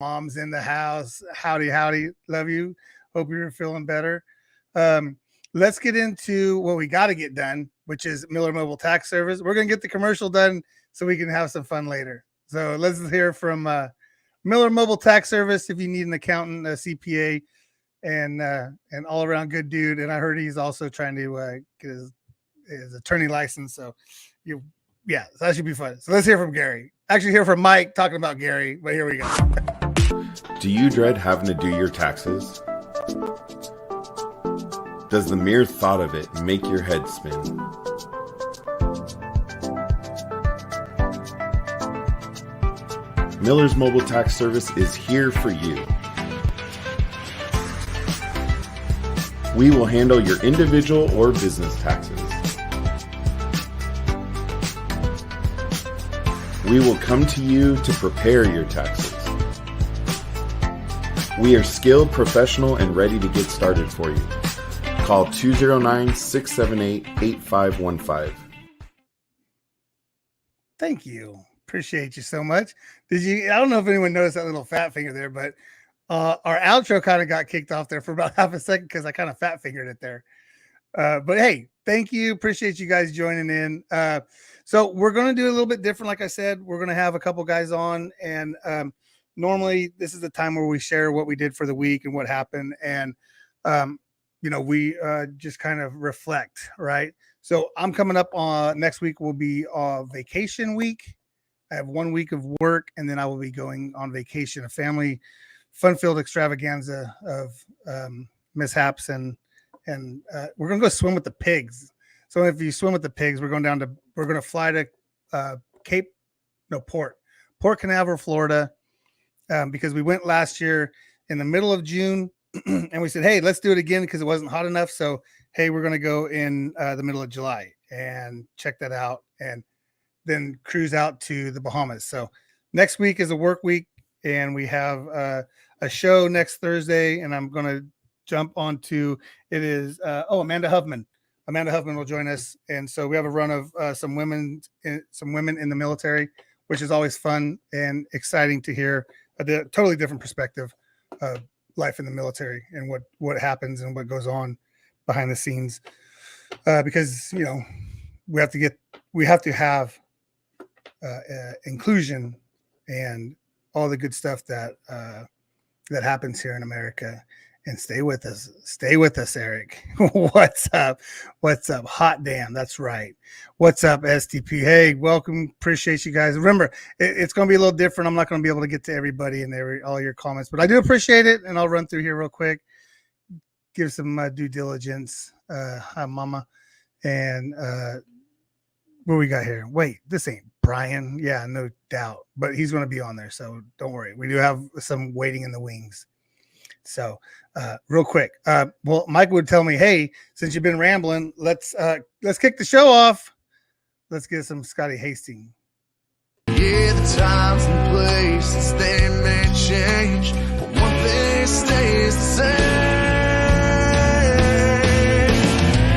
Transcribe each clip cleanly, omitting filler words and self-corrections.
Mom's in the house. Howdy, howdy. Love you. Hope you're feeling better. Let's get into what we got to get done, which is Miller Mobile Tax Service. We're going to get the commercial done so we can have some fun later. So let's hear from Miller Mobile Tax Service if you need an accountant, a CPA, and all around good dude. And I heard he's also trying to get his attorney license. So so that should be fun. So let's hear from Gary. Actually, hear from Mike talking about Gary, but here we go. Do you dread having to do your taxes? Does the mere thought of it make your head spin? Miller's Mobile Tax Service is here for you. We will handle your individual or business taxes. We will come to you to prepare your taxes. We are skilled, professional, and ready to get started for you. Call 209-678-8515. Thank you. Appreciate you so much. I don't know if anyone noticed that little fat finger there, but our outro kind of got kicked off there for about half a second because I kind of fat fingered it there. But hey, thank you. Appreciate you guys joining in. So we're going to do a little bit different. Like I said, we're going to have a couple guys on, and normally this is the time where we share what we did for the week and what happened. And, we just kind of reflect, right? So I'm coming up on next week will be vacation week. I have 1 week of work, and then I will be going on vacation, a family fun-filled extravaganza of mishaps, and we're going to go swim with the pigs. So if you swim with the pigs, we're going to fly to Port Canaveral, Florida, because we went last year in the middle of June, and we said, hey, let's do it again because it wasn't hot enough. So, hey, we're going to go in the middle of July and check that out, and then cruise out to the Bahamas. So next week is a work week, and we have a show next Thursday, and I'm going to jump onto it is Amanda Huffman. Amanda Huffman will join us, and so we have a run of some women in the military, which is always fun and exciting to hear a totally different perspective of life in the military and what happens and what goes on behind the scenes. Because we have to have inclusion and all the good stuff that happens here in America. And stay with us, Eric. What's up? Hot damn, that's right. What's up, STP? Hey, welcome. Appreciate you guys. Remember, it's going to be a little different. I'm not going to be able to get to everybody and all your comments, but I do appreciate it. And I'll run through here real quick. Give some due diligence. Hi, Mama. And what we got here? Wait, this ain't Brian. Yeah, no doubt. But he's going to be on there, so don't worry. We do have some waiting in the wings. So real quick, Mike would tell me, hey, since you've been rambling, let's kick the show off. Let's get some Scotty Hastings. Yeah, the times and places, they may change, but one thing stays the same.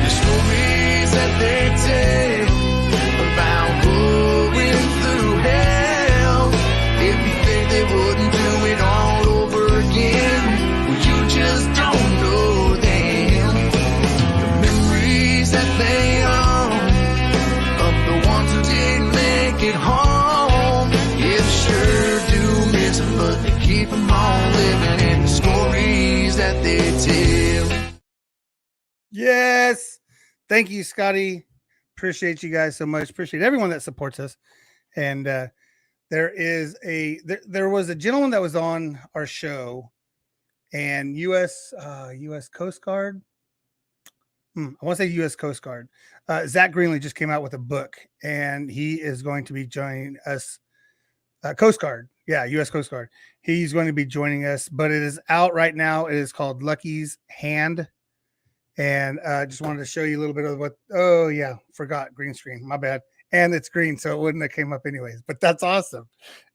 The stories that they tell about going through hell, if you think they wouldn't do it all over again, you just don't know them. The memories that they own of the ones who didn't make it home, yeah, sure do miss them, but they keep them all living in the stories that they tell. Yes. Thank you, Scotty. Appreciate you guys so much. Appreciate everyone that supports us. And there was a gentleman that was on our show, and U.S. Coast Guard. I want to say U.S. Coast Guard. Zach Greenlee just came out with a book, and he is going to be joining us. Coast Guard. Yeah, U.S. Coast Guard. He's going to be joining us, but it is out right now. It is called Lucky's Hand. And I just wanted to show you a little bit of what. Oh, yeah. Forgot green screen. My bad. And it's green, so it wouldn't have came up anyways. But that's awesome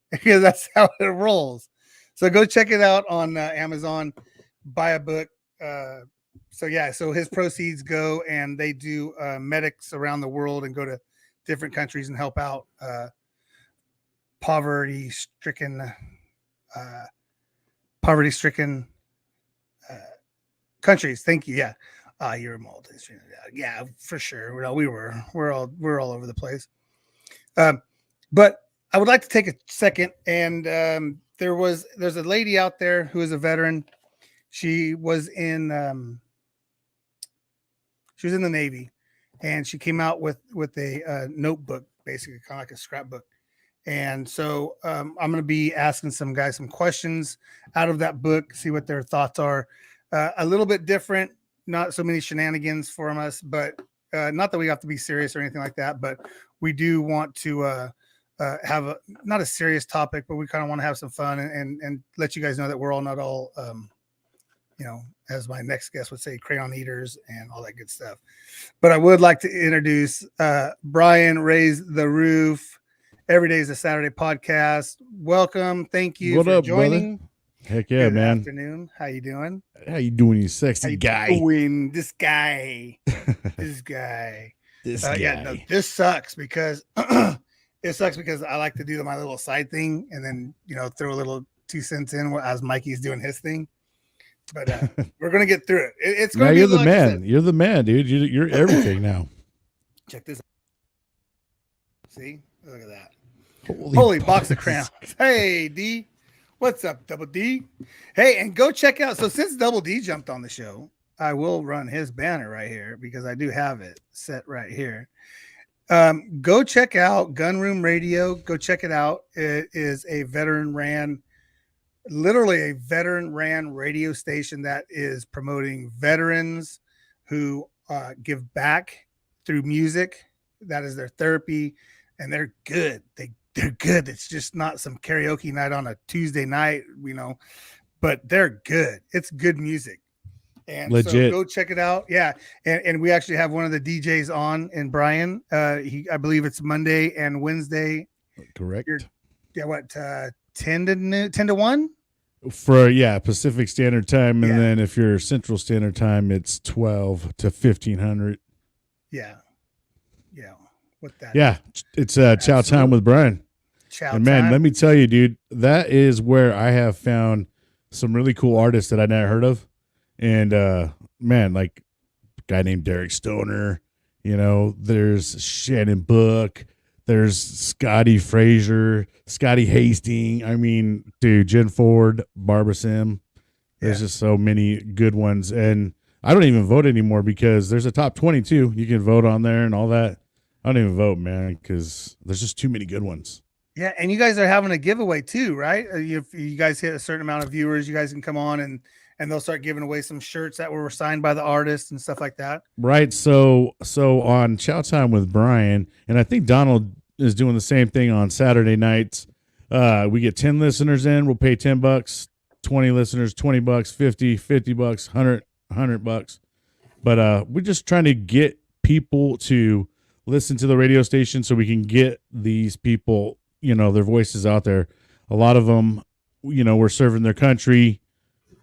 because that's how it rolls. So go check it out on Amazon. Buy a book. So his proceeds go, and they do medics around the world and go to different countries and help out poverty-stricken poverty-stricken countries. Thank you. Yeah. You're multi. Yeah, for sure. We're all over the place. But I would like to take a second, and there's a lady out there who is a veteran. She was in the Navy, and she came out with a notebook, basically kind of like a scrapbook. And so I'm going to be asking some guys some questions out of that book, see what their thoughts are. A little bit different, not so many shenanigans from us, but not that we have to be serious or anything like that, but we do want to have not a serious topic, but we kind of want to have some fun and let you guys know that we're all not all, as my next guest would say, crayon eaters and all that good stuff. But I would like to introduce Brian Raise the Roof. Every Day is a Saturday podcast. Welcome. Thank you for joining. Brother? Heck yeah, Good man. afternoon. How you doing? How you doing, you sexy guy? Doing? This guy. This guy. Yeah, no, this sucks because it sucks because I like to do my little side thing and then throw a little 2 cents in as Mikey's doing his thing. But we're gonna get through it. It's gonna be you're the man. You're the man, dude. You're everything now. Check this out. See? Look at that. Holy box of crayons. Hey, D. What's up, Double D? Hey, and go check out. So since Double D jumped on the show, I will run his banner right here because I do have it set right here. Go check out Gunroom Radio. Go check it out. It is a literally a veteran ran radio station that is promoting veterans who give back through music. That is their therapy, and they're good. They're good. It's just not some karaoke night on a Tuesday night, but they're good. It's good music. And legit. So go check it out. Yeah. And we actually have one of the DJs on, and Brian, I believe it's Monday and Wednesday. Correct. 10 to 1? For Pacific Standard Time, and then if you're Central Standard Time, it's 12 to 1500. Yeah. What that? Yeah, it's Chow Time with Brian. And man, let me tell you, dude, that is where I have found some really cool artists that I never heard of. And man, like a guy named Derek Stoner, there's Shannon Book, there's Scotty Frazier, Scotty Hastings. I mean, dude, Jen Ford, Barbara Sim. There's just so many good ones. And I don't even vote anymore because there's a top 22. You can vote on there and all that. I don't even vote, man, because there's just too many good ones. Yeah, and you guys are having a giveaway too, right? If you guys hit a certain amount of viewers, you guys can come on and they'll start giving away some shirts that were signed by the artist and stuff like that. Right. So on Chow Time with Brian, and I think Donald is doing the same thing on Saturday nights. We get 10 listeners in, we'll pay $10, 20 listeners, $20, 50 bucks, $100. But we're just trying to get people to listen to the radio station so we can get these people, their voices out there. A lot of them, we're serving their country,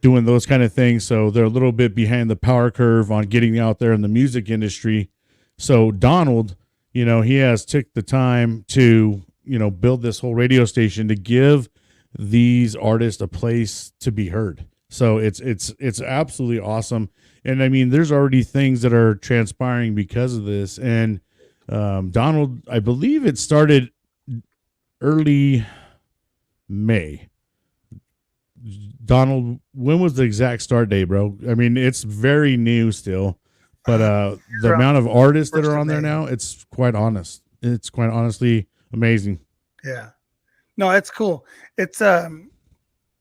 doing those kind of things. So they're a little bit behind the power curve on getting out there in the music industry. So Donald, he has took the time to, build this whole radio station to give these artists a place to be heard. So it's absolutely awesome. And I mean, there's already things that are transpiring because of this. And Donald, I believe it started early May. Donald, when was the exact start date, bro? I mean, it's very new still, but the amount of artists that are on there now, it's quite honest. It's quite honestly amazing. Yeah. No, it's cool. It's May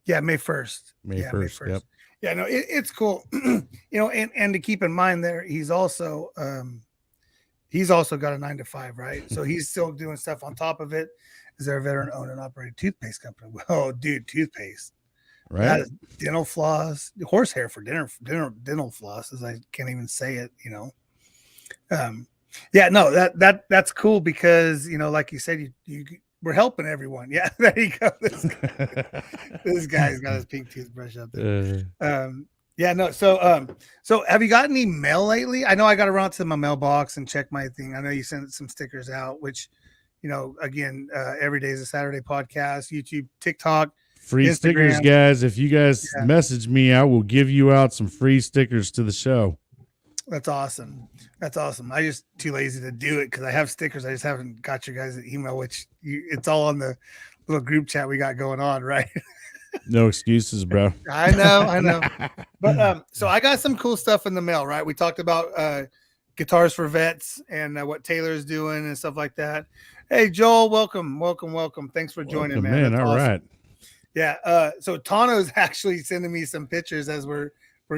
1st. May 1st. Yep. Yeah, no, it's cool. And to keep in mind there, he's also got a 9 to 5, right? So he's still doing stuff on top of it. Is there a veteran owned and operated toothpaste company? Oh, dude, toothpaste. Right. That is dental floss, horsehair for dental flosses. I can't even say it, that's cool because, like you said, we're helping everyone. Yeah, there you go. This guy's got his pink toothbrush up there. So have you got any mail lately? I know I got to run to my mailbox and check my thing. I know you sent some stickers out, which, again, Every Day is a Saturday podcast, YouTube, TikTok. Free stickers, Instagram. guys. If you guys Yeah. message me, I will give you out some free stickers to the show. That's awesome. That's awesome. I just too lazy to do it because I have stickers. I just haven't got your guys' email, which it's all on the little group chat we got going on, right? No excuses, bro. I know. But so I got some cool stuff in the mail, right? We talked about guitars for vets and what Taylor's doing and stuff like that. Hey, Joel, welcome. Thanks for joining, Welcome, man. That's all awesome. right. Yeah. So Tano's actually sending me some pictures as we're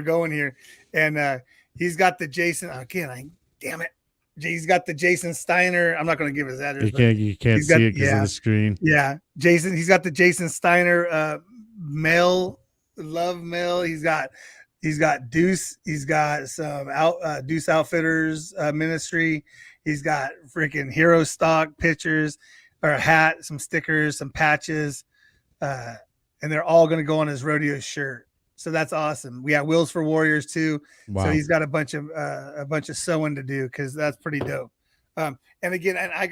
going here, and he's got the Jason again. Damn it, he's got the Jason Steiner. I'm not going to give his address. You can't see it because of the screen. Yeah, Jason. He's got the Jason Steiner love mail. He's got Deuce. He's got some Deuce Outfitters ministry. He's got freaking hero stock pictures or a hat, some stickers, some patches. And they're all going to go on his rodeo shirt. So that's awesome. We got Wheels for Warriors too. Wow. So he's got a bunch of sewing to do because that's pretty dope. And again, and I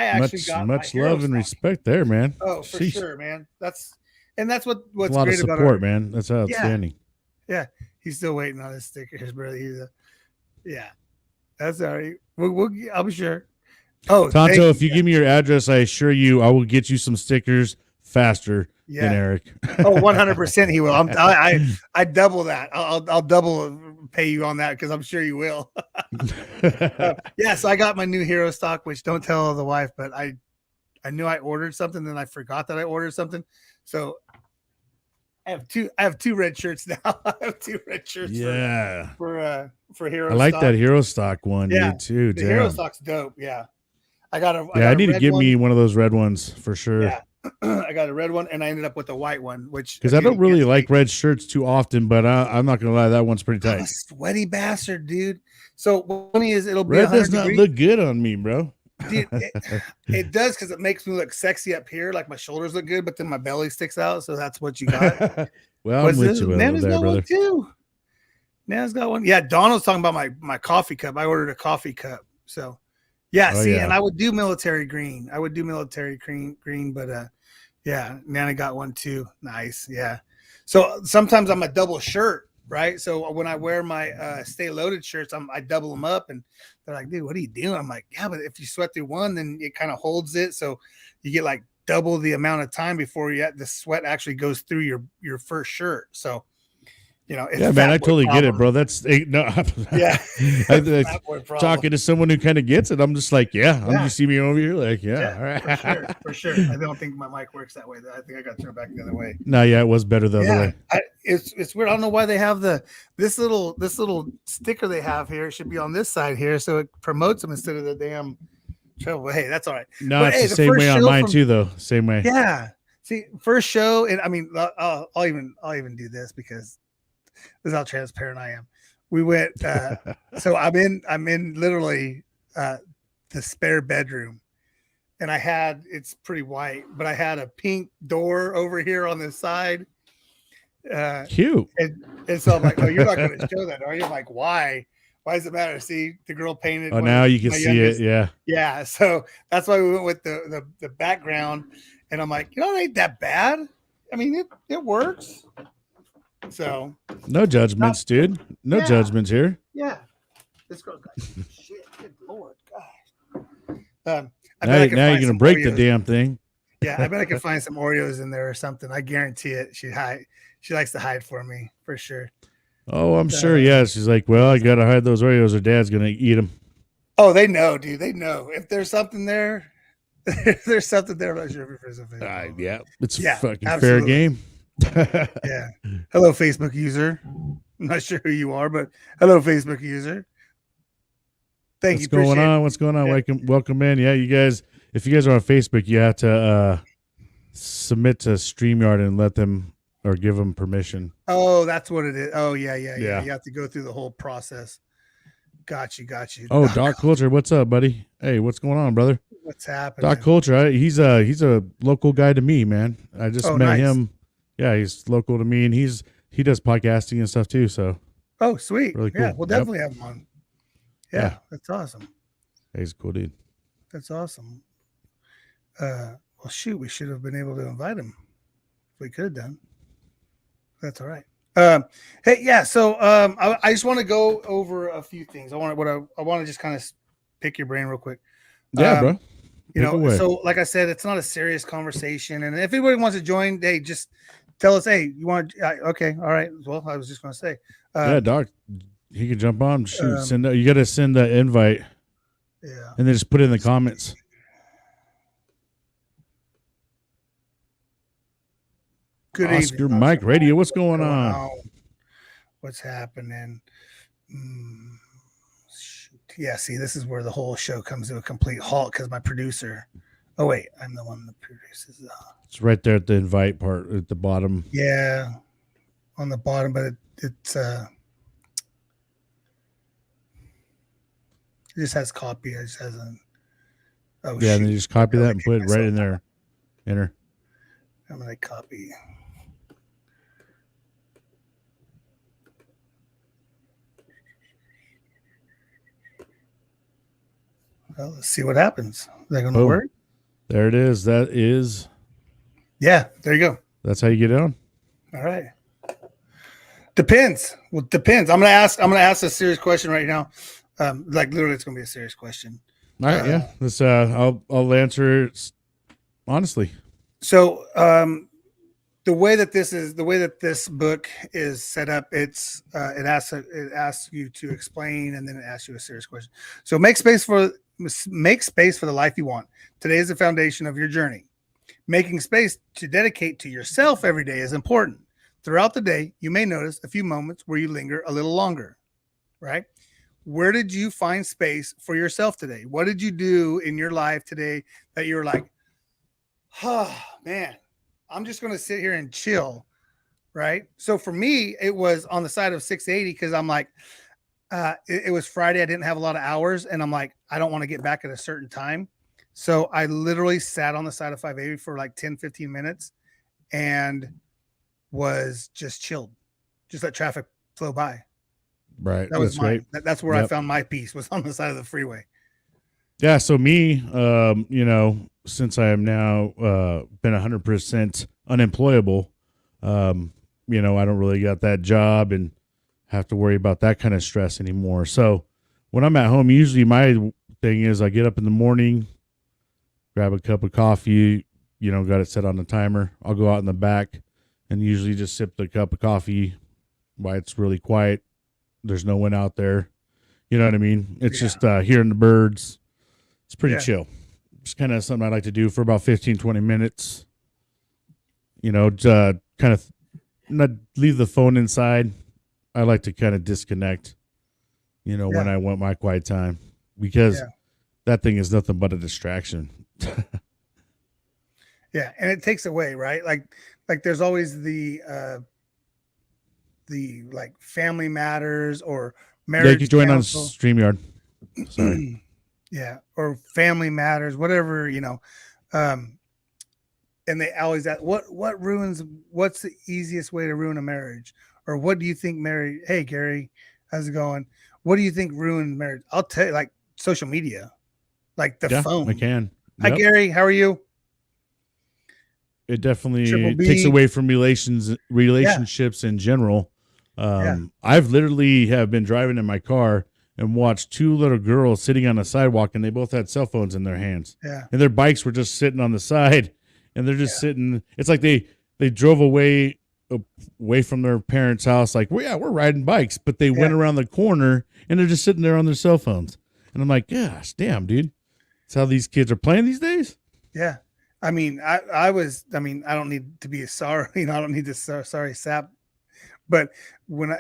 actually got much love and respect there, man. Oh, for sure, man. That's what's a lot great of support, about man. That's outstanding. Yeah, he's still waiting on his stickers, brother. That's all right. I'll be sure. Oh, Tonto, if you give me your address, I assure you I will get you some stickers faster than Eric. Oh, 100% he will. I double that. I'll double pay you on that because I'm sure you will. So I got my new hero stock, which don't tell the wife, but I knew I ordered something, then I forgot that I ordered something. So I have two red shirts now. I have two red shirts. Yeah. For hero. I like stock. that hero stock one, dude, too. The hero stock's dope. Yeah. I need to get me one of those red ones for sure. Yeah. I got a red one and I ended up with a white one, which because I don't really like red shirts too often, but I'm not gonna lie, that one's pretty tight. I'm a sweaty bastard, dude. So what funny is it'll be red does not look good on me, bro. Dude, it does because it makes me look sexy up here, like my shoulders look good, but then my belly sticks out. So that's what you got. Well, I'm with you Nana's there, got brother. one too. Nana's got one. Yeah, Donald's talking about my coffee cup. I ordered a coffee cup. So and I would do military green. But Nana got one too. Nice. Yeah. So sometimes I'm a double shirt, right? So when I wear my Stay Loaded shirts, I double them up, and they're like, dude, what are you doing? I'm like, yeah, but if you sweat through one, then it kind of holds it. So you get like double the amount of time before the sweat actually goes through your first shirt. So, yeah, man, I totally get it, bro. That's no, talking to someone who kind of gets it. I'm just like, you see me over here, like, all right, for sure. I don't think my mic works that way. I think I got to turn back the other way. No, it was better the other way. It's weird. I don't know why they have this little sticker they have here. It should be on this side here, so it promotes them instead of the damn trouble. Hey, that's all right. No, it's the same way on mine too, though. Same way. Yeah. See, first show, and I mean, I'll even do this because this is how transparent I am. We went, so I'm in literally the spare bedroom, and it's pretty white, but I had a pink door over here on the side. Cute. And so I'm like, oh, you're not going to show that, are you? I'm like, why? Why does it matter? See, the girl painted. Oh, now you can see it. Yeah. Yeah. So that's why we went with the background, and I'm like, it ain't that bad. I mean, it works. So no judgments, dude. No judgments here. Yeah. This girl's got shit. Good Lord, gosh. Now you're gonna break Oreos. The damn thing. Yeah, I bet I can find some Oreos in there or something. I guarantee it. She likes to hide for me for sure. Oh, I'm sure. Yeah, she's like, well, I gotta hide those Oreos, or Dad's gonna eat them. Oh, they know, dude. They know if there's something there. If there's something there, I'm not sure if there's yeah, it's fucking absolutely. Fair game. Yeah. Hello, Facebook user. I'm not sure who you are, but hello, Facebook user. What's going on? What's going on? Yeah. Welcome in. Yeah, you guys. If you guys are on Facebook, you have to submit to StreamYard and let them or give them permission. Oh, that's what it is. Oh, yeah. You have to go through the whole process. Got you. Oh, Doc Culture, what's up, buddy? Hey, what's going on, brother? What's happening? Doc Culture, he's a local guy to me, man. I just met him. Yeah, he's local to me, and he does podcasting and stuff too. So, oh, sweet. Really cool. Yeah, we'll definitely have him on. Yeah, that's awesome. He's a cool dude. That's awesome. Well, shoot, we should have been able to invite him we could have done. That's all right. Hey, yeah. So I just want to go over a few things. I want to just kind of pick your brain real quick. Yeah, bro. You Pick know, away. so like I said, it's not a serious conversation. And if anybody wants to join, hey, just tell us, hey, you want okay, all right. Well, I was just gonna say. Yeah, Doc, he can jump on. Shoot, Um, you gotta send the invite Yeah. and then just put it in the comments. Good Oscar evening. Mike Radio. What's going on? on? What's happening? Shoot. Yeah, see, this is where the whole show comes to a complete halt because my producer. Oh wait, I'm the one that produces. It's right there at the invite part at the bottom. Yeah, on the bottom, but it just has copy. It just hasn't. Oh Yeah, shoot. and then you just copy that and put it right in there. Enter. I'm gonna copy. Well, let's see what happens. Is that going to Boom. work? There it is. Yeah, there you go. That's how you get on. All right. Depends. Well, depends. I'm gonna ask a serious question right now. Like literally, it's gonna be a serious question. All right, yeah. Let's I'll answer it honestly. So, the way that this book is set up, it asks you to explain, and then it asks you a serious question. So, make space for the life you want. Today is the foundation of your journey. Making space to dedicate to yourself every day is important. Throughout the day, you may notice a few moments where you linger a little longer, right? Where did you find space for yourself today? What did you do in your life today that you were like, oh, man, I'm just going to sit here and chill, right? So for me, it was on the side of 680 because I'm like, it was Friday. I didn't have a lot of hours, and I'm like, I don't want to get back at a certain time. So I literally sat on the side of 580 for like 10, 15 minutes and was just chilled. Just let traffic flow by. Right. That was That's mine. right. That's where I found my peace, was on the side of the freeway. Yeah. So me, since I am now been 100% unemployable, I don't really got that job and have to worry about that kind of stress anymore. So when I'm at home, usually my thing is I get up in the morning, grab a cup of coffee, got it set on the timer. I'll go out in the back and usually just sip the cup of coffee while it's really quiet. There's no one out there. You know what I mean? It's just hearing the birds. It's pretty chill. It's kind of something I like to do for about 15, 20 minutes. Kind of not leave the phone inside. I like to kind of disconnect, when I want my quiet time, because that thing is nothing but a distraction. Yeah. And it takes away, right? Like there's always the like family matters or marriage. Yeah, you can join counsel. on StreamYard. Sorry. Yeah. Or family matters, whatever, and they always ask, what's the easiest way to ruin a marriage? Or what do you think marriage? Hey, Gary, how's it going? What do you think ruined marriage? I'll tell you, like social media, like the phone. I can. Hi, Gary. How are you? It definitely takes away from relationships in general. I've literally have been driving in my car and watched two little girls sitting on the sidewalk, and they both had cell phones in their hands. Yeah. And their bikes were just sitting on the side, and they're just sitting. It's like they drove away from their parents' house. Like, well, we're riding bikes, but they went around the corner and they're just sitting there on their cell phones. And I'm like, gosh, damn, dude. That's how these kids are playing these days. Yeah. I mean, I don't need to be sorry. I don't need to sorry sap. But when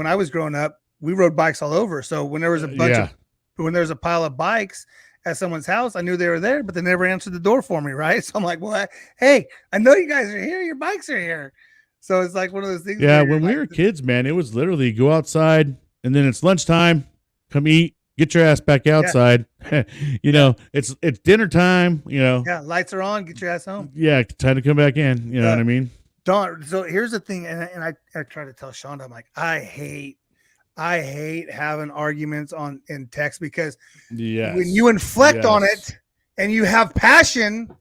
I was growing up, we rode bikes all over. So when there was when there was a pile of bikes at someone's house, I knew they were there, but they never answered the door for me. Right. So I'm like, well, hey, I know you guys are here. Your bikes are here. So it's like one of those things. Yeah. When we were kids, man, it was literally go outside and then it's lunchtime, come eat, get your ass back outside. It's dinner time, Yeah. Lights are on. Get your ass home. Yeah. Time to come back in. You know what I mean? So here's the thing. And I try to tell Shonda, I'm like, I hate having arguments in text because when you inflect on it and you have passion,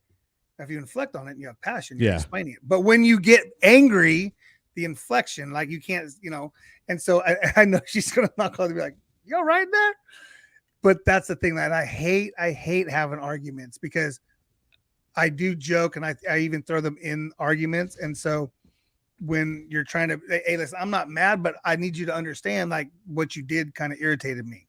If you inflect on it and you have passion, Yeah. you're explaining it. But when you get angry, the inflection, like you can't, and so I know she's gonna knock on and be like, "You all right there?" But that's the thing that I hate. I hate having arguments because I do joke and I even throw them in arguments. And so when you're trying to, hey, listen, I'm not mad, but I need you to understand like what you did kind of irritated me.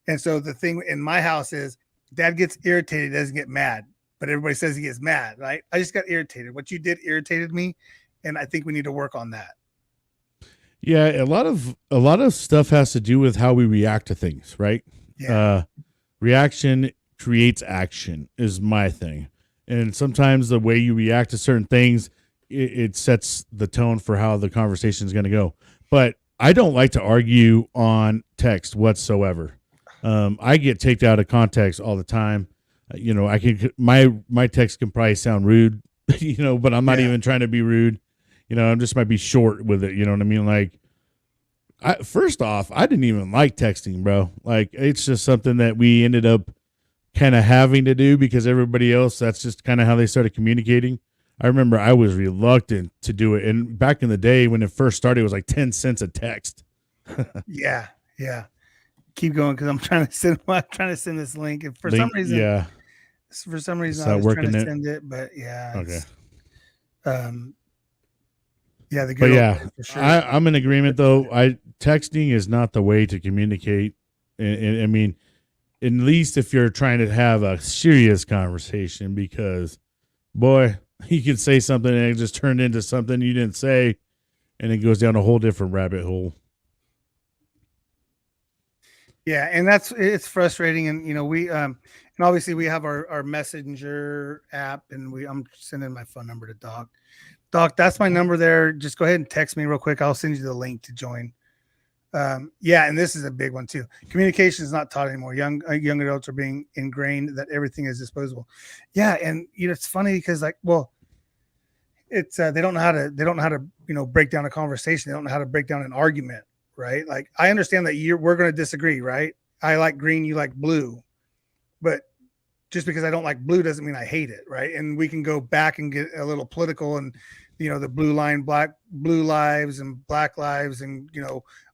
And so the thing in my house is dad gets irritated, doesn't get mad, but everybody says he gets mad, right? I just got irritated. What you did irritated me. And I think we need to work on that. Yeah. A lot of stuff has to do with how we react to things, right? Yeah. Reaction creates action is my thing. And sometimes the way you react to certain things, it sets the tone for how the conversation is going to go. But I don't like to argue on text whatsoever. I get taken out of context all the time. I can my text can probably sound rude, but I'm not even trying to be rude. I just might be short with it. You know what I mean? Like, first off, I didn't even like texting, bro. Like, it's just something that we ended up kind of having to do because everybody else, that's just kind of how they started communicating. I remember I was reluctant to do it. And back in the day when it first started, it was like 10 cents a text. Yeah. Keep going because I'm trying to send this link. And for some reason, I was trying to send it, but yeah. Okay. The but yeah, for sure. I'm in agreement though. Texting is not the way to communicate. And I mean, at least if you're trying to have a serious conversation, because boy, you can say something and it just turned into something you didn't say, and it goes down a whole different rabbit hole. Yeah, and it's frustrating, and we and obviously we have our messenger app, and I'm sending my phone number to Doc. Doc, that's my number there. Just go ahead and text me real quick. I'll send you the link to join. Yeah, and this is a big one too. Communication is not taught anymore. Young adults are being ingrained that everything is disposable. Yeah, and it's funny because it's they don't know how to break down a conversation. They don't know how to break down an argument, right? Like I understand that we're going to disagree, right? I like green, you like blue, but just because I don't like blue doesn't mean I hate it, right? And we can go back and get a little political and the blue lives and black lives and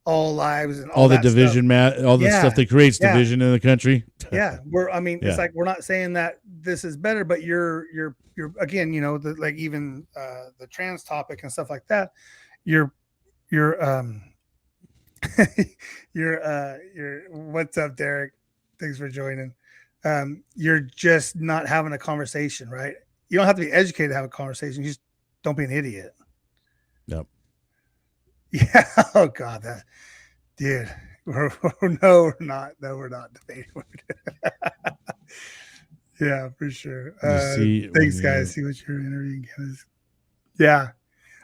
all lives and all the that division, stuff. All the stuff that creates division in the country. Yeah, it's like we're not saying that this is better, but you're again, even the trans topic and stuff like that. You're what's up, Derek? Thanks for joining. You're just not having a conversation, right? You don't have to be educated to have a conversation. You just don't be an idiot. Yep. Yeah. Oh God, dude. We're not debating. Yeah, for sure. Thanks, guys. See what you're interviewing. Yeah.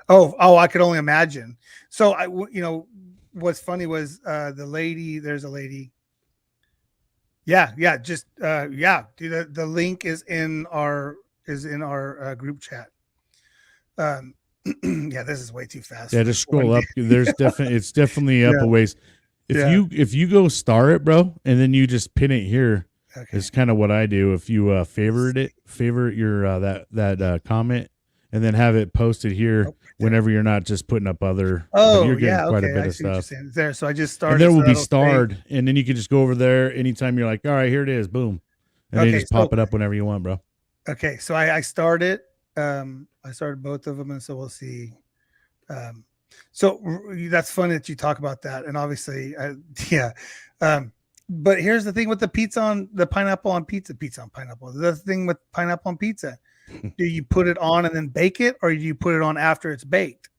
Oh, I could only imagine. So what's funny was there's a lady. Yeah. Just dude, the link is in our group chat. Yeah, this is way too fast. Yeah, just scroll up. It's definitely up a ways. If you go star it, bro, and then you just pin it here, it's kind of what I do. If you favorite your that comment, and then have it posted here whenever you're not just putting up other. You're getting quite a bit of stuff there. So I just started. And there will be starred, and then you can just go over there anytime you're like, all right, here it is, boom, and then you just pop it up whenever you want, bro. Okay, so I started. I started both of them, and so we'll see. So that's funny that you talk about that, and obviously, but here's the thing with the pineapple on pizza on pineapple. The thing with pineapple on pizza, do you put it on and then bake it, or do you put it on after it's baked?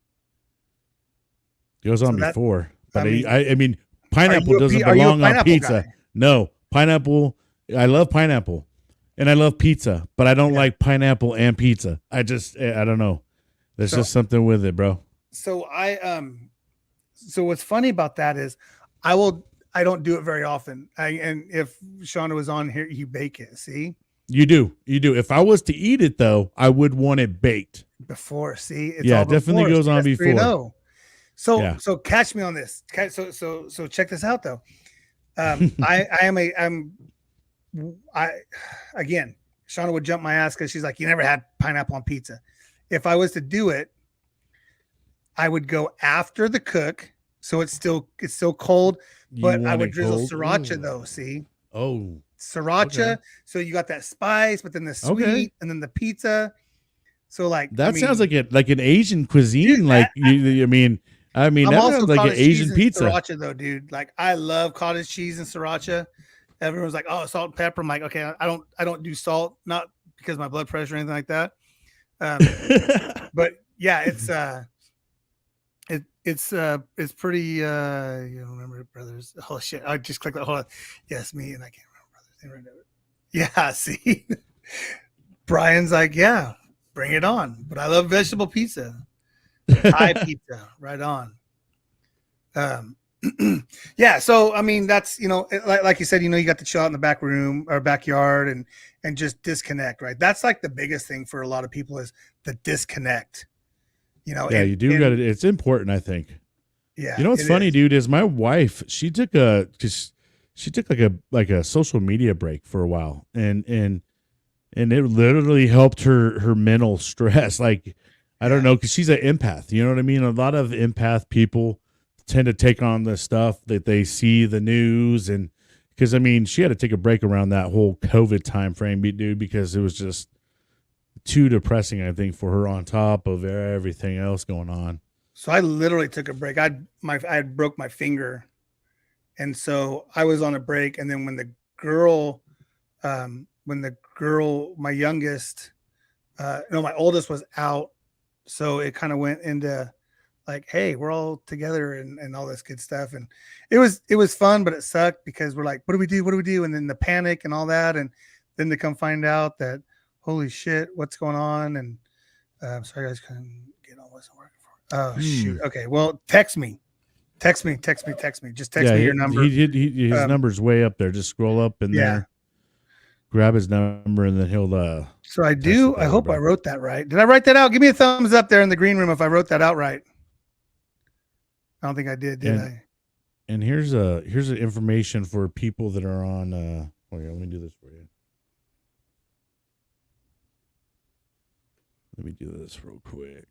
It goes on before, but I mean, pineapple doesn't belong on pizza. Guy? No, pineapple. I love pineapple. And I love pizza, but I don't like pineapple and pizza. I don't know. There's just something with it, bro. So so what's funny about that is I don't do it very often. And if Shauna was on here, you bake it. See? You do. If I was to eat it though, I would want it baked. Before, see? It's it definitely goes on before. So catch me on this. So check this out though. Again, Shauna would jump my ass because she's like, you never had pineapple on pizza. If I was to do it, I would go after the cook, so it's still cold, but I would drizzle sriracha though. See? Oh, sriracha. Okay. So you got that spice, but then the sweet, and then the pizza. So like that sounds like an Asian cuisine. Dude, like I mean, I'm that also sounds like an Asian pizza. Sriracha though, dude. Like I love cottage cheese and sriracha. Everyone's like, oh, salt and pepper. I'm like, okay, I don't do salt, not because of my blood pressure or anything like that. But yeah, it's pretty you don't remember it, brothers. Oh shit. I just clicked that. Hold on. Yes, me, and I can't remember brothers. Yeah, see. Brian's like, yeah, bring it on. But I love vegetable pizza. Thai pizza, right on. Yeah, so I mean that's like you said, you got to chill out in the back room or backyard and just disconnect, right? That's like the biggest thing for a lot of people is the disconnect. Yeah, you do got it. It's important, I think. Yeah. You know what's funny, dude, is my wife, she took like a social media break for a while, and it literally helped her mental stress. Like, I don't know, because she's an empath. You know what I mean? A lot of empath people tend to take on the stuff that they see the news, and because I mean, she had to take a break around that whole COVID time frame, dude, because it was just too depressing, I think, for her on top of everything else going on. So I literally took a break. I had broke my finger, and so I was on a break. And then when the girl, my youngest, my oldest was out, so it kind of went into like, hey, we're all together and all this good stuff. And it was fun, but it sucked because we're like, what do we do? What do we do? And then the panic and all that. And then to come find out that, holy shit, what's going on? And sorry, guys, couldn't get on. Wasn't working for. Oh, shoot. Okay. Well, text me. Just text me your number. His number's way up there. Just scroll up in there, grab his number, and then he'll So I do. I hope I wrote that right. Did I write that out? Give me a thumbs up there in the green room if I wrote that out right. I don't think I did I? And here's the information for people that are on. Let me do this for you. Let me do this real quick.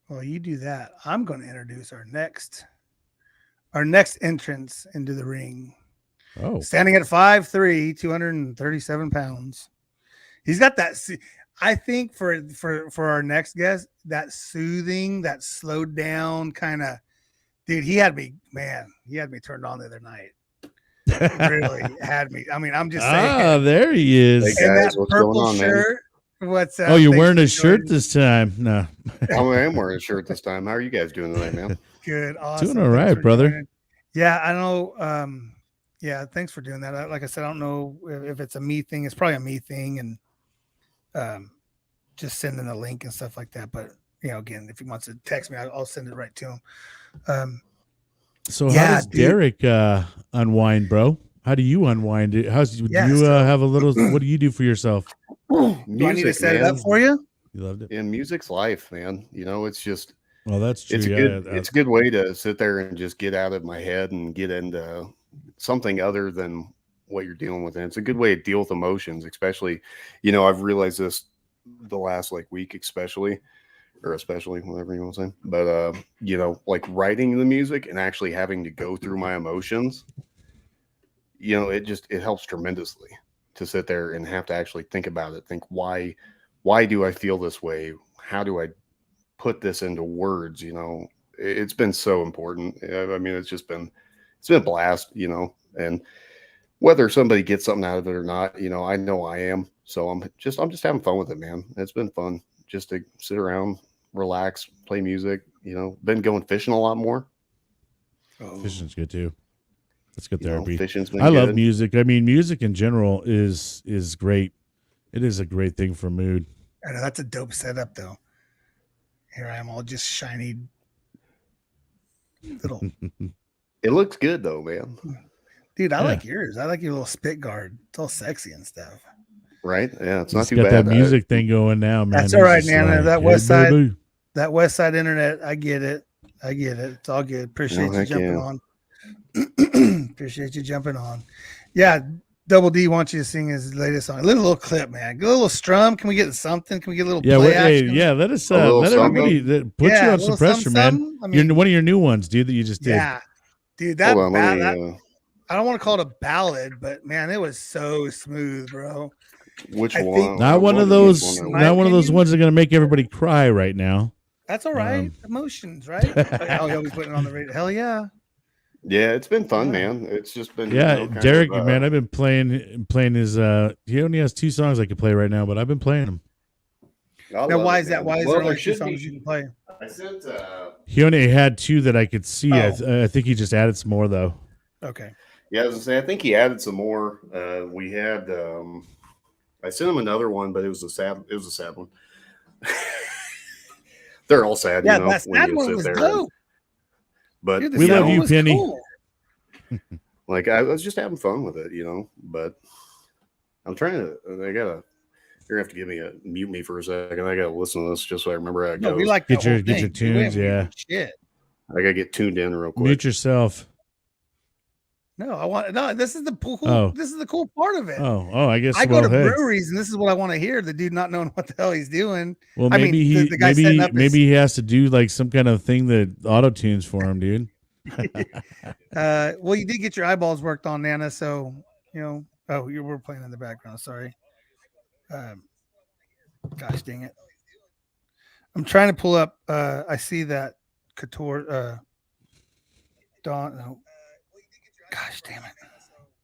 Well, you do that. I'm going to introduce our next entrance into the ring. Oh, standing at 5'3", 237 pounds. He's got that. I think for our next guest, that soothing, that slowed down kind of, dude, he had me turned on the other night. Really had me. I mean, I'm just saying. Ah, there he is. Hey guys, what's going on, shirt, man? What's up? Oh, you're wearing a shirt this time? No. I am wearing a shirt this time. How are you guys doing tonight, man? Good. Awesome. Doing all right, brother. Yeah, I know. Yeah, thanks for doing that. Like I said, I don't know if it's a me thing. It's probably a me thing, and just sending a link and stuff like that. But again, if he wants to text me, I'll send it right to him. So how does Derek unwind, bro? How do you unwind it? Have a little? What do you do for yourself? Do I need to set it up for you? You loved it. And music's life, man. It's just. Well, that's true. It's a good way to sit there and just get out of my head and get into something other than what you're dealing with. And it's a good way to deal with emotions, especially, I've realized this the last week, especially, whatever you want to say. But, like writing the music and actually having to go through my emotions, it helps tremendously to sit there and have to actually think about it. Think, why do I feel this way? How do I put this into words? It's been so important. I mean, it's been a blast, and whether somebody gets something out of it or not, I know I am. So I'm just having fun with it, man. It's been fun just to sit around, relax, play music, been going fishing a lot more. Fishing's good too. That's good therapy. Fishing's been I love good. music. I mean, music in general is great. It is a great thing for mood. I know, that's a dope setup though. Here I am all just shiny little. It looks good though, man. Dude, I like yours. I like your little spit guard. It's all sexy and stuff. Right? Yeah, it's not It's too got bad. that music thing going now, man. That's all right, man. That West Side, baby. that West Side internet. I get it. It's all good. Appreciate you jumping on. Appreciate you jumping on. Yeah, Double D wants you to sing his latest song. A little clip, man. Get a little strum. Can we get something? Can we get a little Yeah, play hey, action? yeah. Let us A little let everybody put Yeah, you a on some little pressure, something, man. something. I mean, You're one of your new ones, dude, that you just did. yeah, dude. That, Hold on, let me, I don't want to call it a ballad, but man, it was so smooth, bro. which I one? think- Not one of those. my Not one of those opinion- ones that are gonna make everybody cry right now. That's all right. Emotions, right? Oh, yeah, we putting it on the radio. Hell yeah. Yeah, it's been fun, Yeah. man. It's just been Yeah, kind Derek, of, man, I've been playing his. He only has 2 songs I can play right now, but I've been playing them. I Now, love why it, is that? man. Why is Well, there only 2 should songs be- you can play? I sent. He only had 2 that I could see. Oh. I think he just added some more though. Okay. Yeah, I was gonna say. I think he added some more. We had. I sent him another one, but it was a sad. It was a sad one. They're all sad, Yeah, you know. that when you one sit was there. dope. But Dude, the We sad love one you, was Penny. cool. like I was just having fun with it, you know. But I'm trying to. You're gonna have to give me a mute me for a second. I gotta listen to this just so I remember how it No, goes. we like Get that your- whole get your thing. Dude, we tunes, haven't yeah. even Shit. I gotta get tuned in real quick. Mute yourself. No, I want no. This is the cool. Oh. This is the cool part of it. Oh, I guess. I go well, to hey. breweries and this is what I want to hear. The dude not knowing what the hell he's doing. Well, I mean, maybe the guy setting up maybe he has to do like some kind of thing that auto tunes for him, dude. Well, you did get your eyeballs worked on, Nana. So you know. Oh, you were playing in the background. Sorry. Gosh dang it. I'm trying to pull up. I see that Couture. Don. No. Gosh damn it.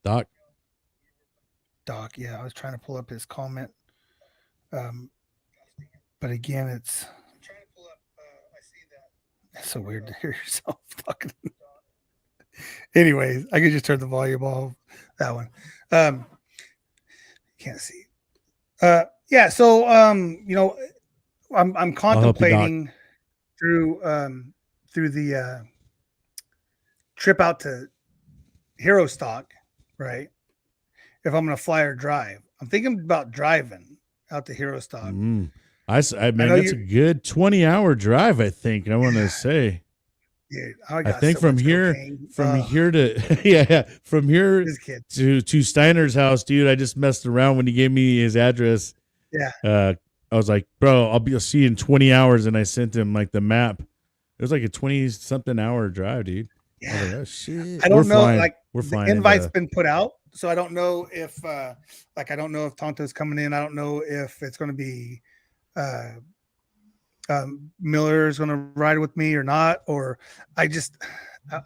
Doc. Yeah, I was trying to pull up his comment. But again, it's so weird to hear yourself talking. Anyways, I could just turn the volume off. That one. Can't see. Yeah, so you know, I'm contemplating through the trip out to Hero Stock, right? If I'm gonna fly or drive, I'm thinking about driving out to Hero Stock. I mean, that's a good 20-hour drive. I think I want to say. Dude, I think so from much here, cocaine. here to yeah, from here This kid. to Steiner's house, dude. I just messed around when he gave me his address. Yeah. I was like, bro, I'll see you in 20 hours, and I sent him like the map. It was like a 20-something hour drive, dude. I was like, oh shit. I don't know. Flying. Like We're the flying. invite's been put out, so I don't know if I don't know if Tonto's coming in. I don't know if it's going to be Miller's going to ride with me or not. Or I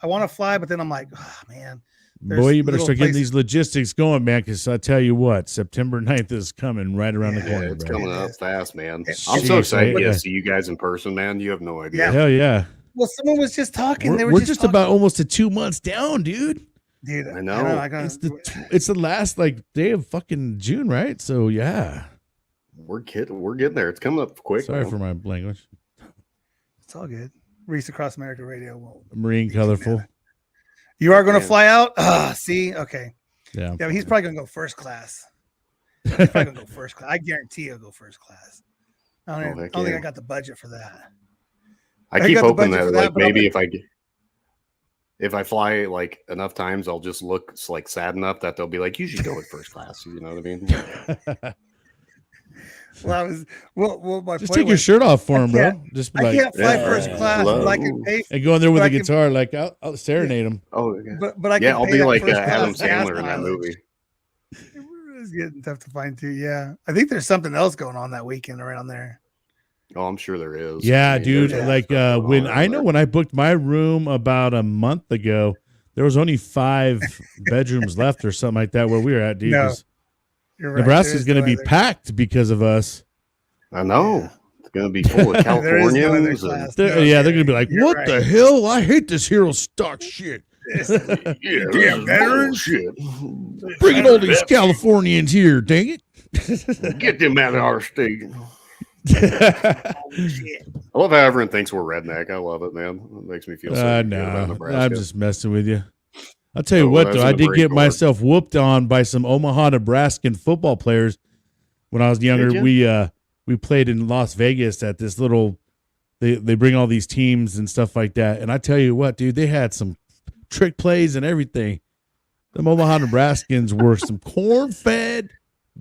want to fly, but then I'm like, oh, man. Boy, you better little start getting places- these logistics going, man, because I tell you what, September 9th is coming right around the Yeah, corner, it's bro. coming up fast, man. It's- I'm so Jeez, excited yeah. to see you guys in person, man. You have no idea. Yeah. Hell yeah. Well, someone was just talking. They were We're just just talking. about almost to 2 months down, dude. Dude, I know. I gotta, It's the last like day of fucking June, right? So yeah. We're getting there. It's coming up quick. Sorry man. for my language. it's all good. Reese Across America Radio. Will Marine colorful. You are going to Man. fly out? See? Okay. Yeah. Yeah, but he's probably going to go first class. He's probably going to go first class. I guarantee he'll go first class. I don't heck think yeah. I got the budget for that. I I keep got the hoping budget that for that, like but I'm maybe gonna- if I fly like enough times, I'll just look like sad enough that they'll be like, you should go with first class. You know what I mean? Well, my Just point take your was, shirt off for him, bro. can't- Just be I like, can't fly yeah, first class, hello. but I can pay. and go in there with but a I can- guitar, like I'll serenade him. Oh, okay. But I can Yeah, I'll pay be that like first Adam class gas Sandler in that mileage. movie. It's getting tough to find too. Yeah, I think there's something else going on that weekend around there. Oh, I'm sure there is. Yeah, I mean, dude. there's Like stuff going when on I around know there. when I booked my room about a month ago, there was only 5 bedrooms left or something like that where we were at, dude. No, 'cause You're right. Nebraska's There going to is be no other- packed because of us. I know it's gonna be full of There is no other Californians. class. and, No, They're going to be like, you're what right. the hell? I hate this hero stock shit. yeah, Damn this is veterans. bullshit. Bringing all these Californians here, dang it. Get them out of our state. Shit. I love how everyone thinks we're redneck. I love it, man. It makes me feel so good about No, Nebraska. I'm just messing with you. I'll tell you Oh, what, that's though, in I the did Marine get Corps. myself whooped on by some Omaha, Nebraskan football players when I was younger. ya? We played in Las Vegas at this little. They bring all these teams and stuff like that, and I tell you what, dude, they had some trick plays and everything. Them Omaha Nebraskans were some corn-fed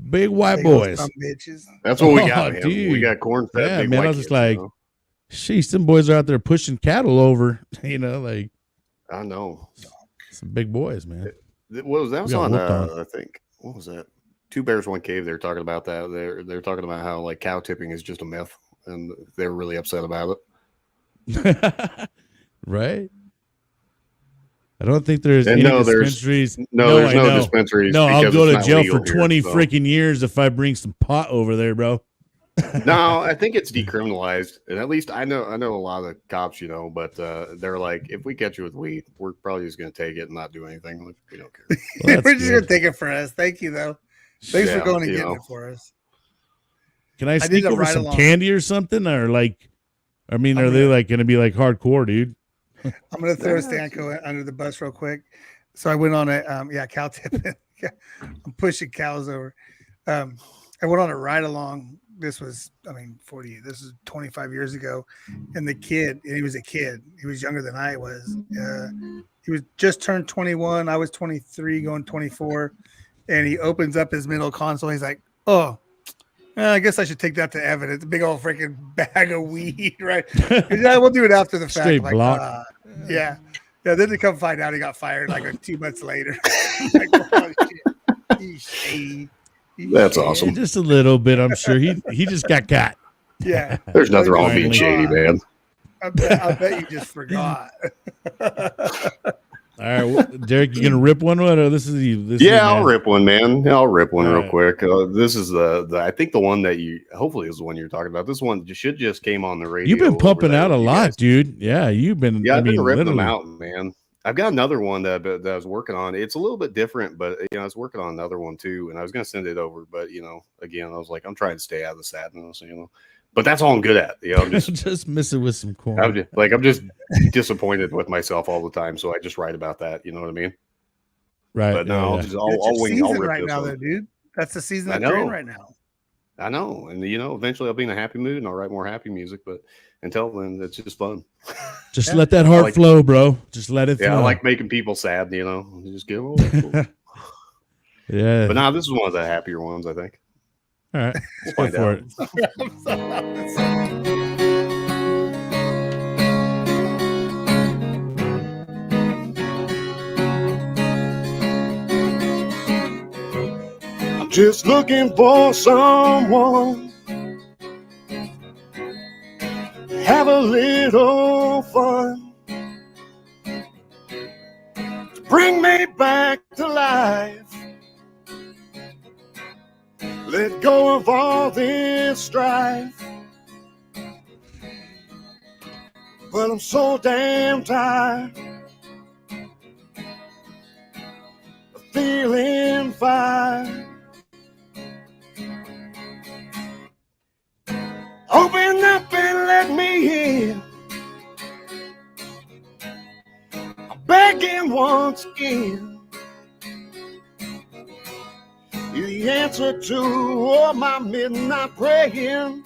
big white Big old boys. dumb bitches. That's what we Oh, got, man. We dude. got corn fed. Yeah, big man, I white was just kids, like, you know? sheesh, some boys are out there pushing cattle over, like I know. some big boys, man. What was that? Was We got on, whooped on. I think. What was that? Two Bears, One Cave. They're talking about that. They're talking about how like cow tipping is just a myth, and they're really upset about it. Right? I don't think there's And any no, there's dispensaries. there's I no know. dispensaries. No, I'll because go it's to not jail legal for here, 20 so. freaking years if I bring some pot over there, bro. No, I think it's decriminalized, and at least I know a lot of the cops, you know, but they're like, if we catch you with weed, we're probably just going to take it and not do anything. Like, we don't care. Well, that's We're just good. gonna take it for us. Thank you, though. Thanks Yeah, for going and you getting know. it for us. Can I did sneak a over ride some along. candy or something? Or like, I mean, I'm are they gonna- like going to be like hardcore, dude? I'm gonna throw Stanko under the bus real quick. So I went on a cow tipping. I'm pushing cows over. I went on a ride along. This was 40. This is 25 years ago, and the kid, and he was a kid. He was younger than I was. He was just turned 21. I was 23, going 24, and he opens up his middle console. He's like, "Oh, I guess I should take that to evidence." Big old freaking bag of weed, right? Yeah, we'll do it after the fact. Straight I'm like, block. yeah. Then to come find out, he got fired like 2 months later. Like, oh, shit. He's shady. That's Yeah, awesome. just a little bit. I'm sure he just got caught. Yeah. There's nothing wrong with being Finally. shady, man. I bet you just forgot. All right, well, Derek, you gonna rip one? Or this is you? This is, Yeah, I'll man. rip one, man. I'll rip one All real right. quick. This is the I think the one that you hopefully is the one you're talking about. This one just came on the radio. You've been over pumping there out a with you lot, guys. dude. Yeah, you've been. Yeah, I I've been mean, ripping them literally. out, man. I've got another one that I was working on. It's a little bit different, but I was working on another one too, and I was going to send it over, but again, I was like, I'm trying to stay out of the sadness, But that's all I'm good at. I'm just just missing with some corn. I'm just disappointed with myself all the time, so I just write about that. You know what I mean? Right. But no, yeah, I'll yeah. just It's I'll your wing. season I'll rip right this now, one. though, dude. That's the season I that you're in know. right now. I know, and eventually I'll be in a happy mood and I'll write more happy music. But until then, it's just fun. Just let that heart flow, bro. Just let it flow. Yeah, I like making people sad. Just give. Yeah. But now this is one of the happier ones, I think. All right. We'll Go find for out. it. I'm just looking for someone to have a little fun, to bring me back to life. Let go of all this strife. But I'm so damn tired of feeling fine. Open up and let me in. I'm begging once again. You're the answer to all my midnight praying.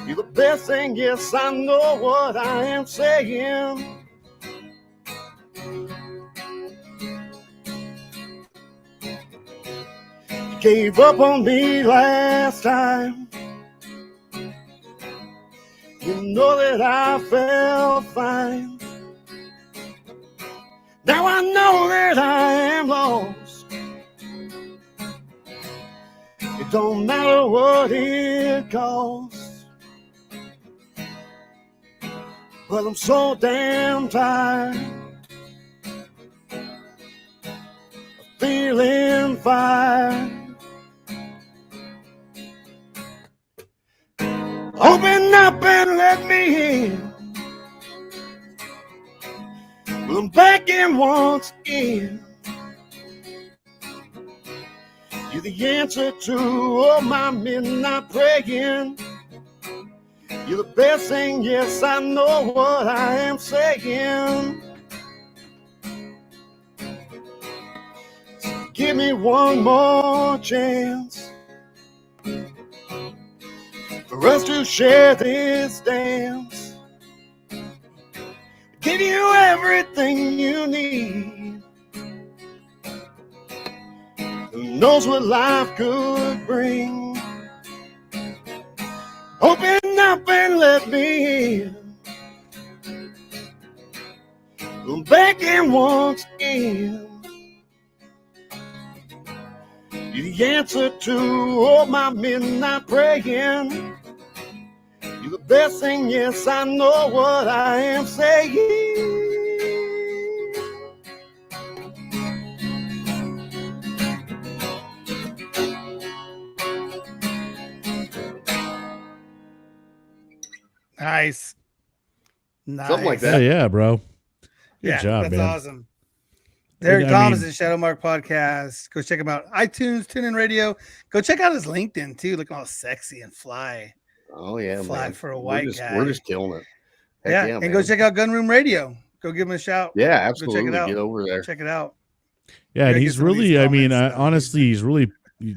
You're the best thing, yes, I know what I am saying. You gave up on me last time. You know that I felt fine. Now I know that I am lost. It don't matter what it costs. But I'm so damn tired of feeling fine. Open up and let me in. Well, I'm begging once again. You're the answer to all my midnight praying. You're the best thing, yes, I know what I am saying. So give me one more chance for us to share this dance. Give you everything you need. knows what life could bring. Open up and let me in. I'm begging once again. You're the answer to all my midnight praying. You're the best thing, yes, I know what I am saying. Nice. Nice. Something like Yeah, that. yeah, bro. Good Yeah, job, that's man. awesome. Derek I Thomas mean- and Shadow Mark Podcast. Go check him out. iTunes, TuneIn Radio. Go check out his LinkedIn too. Looking all sexy and fly. Oh yeah, Fly man. for a white guy. We're just killing it. Heck Yeah, yeah, and man. go check out Gunroom Radio. Go give him a shout. Yeah, Go absolutely. check it out. Get over there. Check it out. Yeah, and Gotta he's get some of these really, I mean, comments done, honestly, he's really,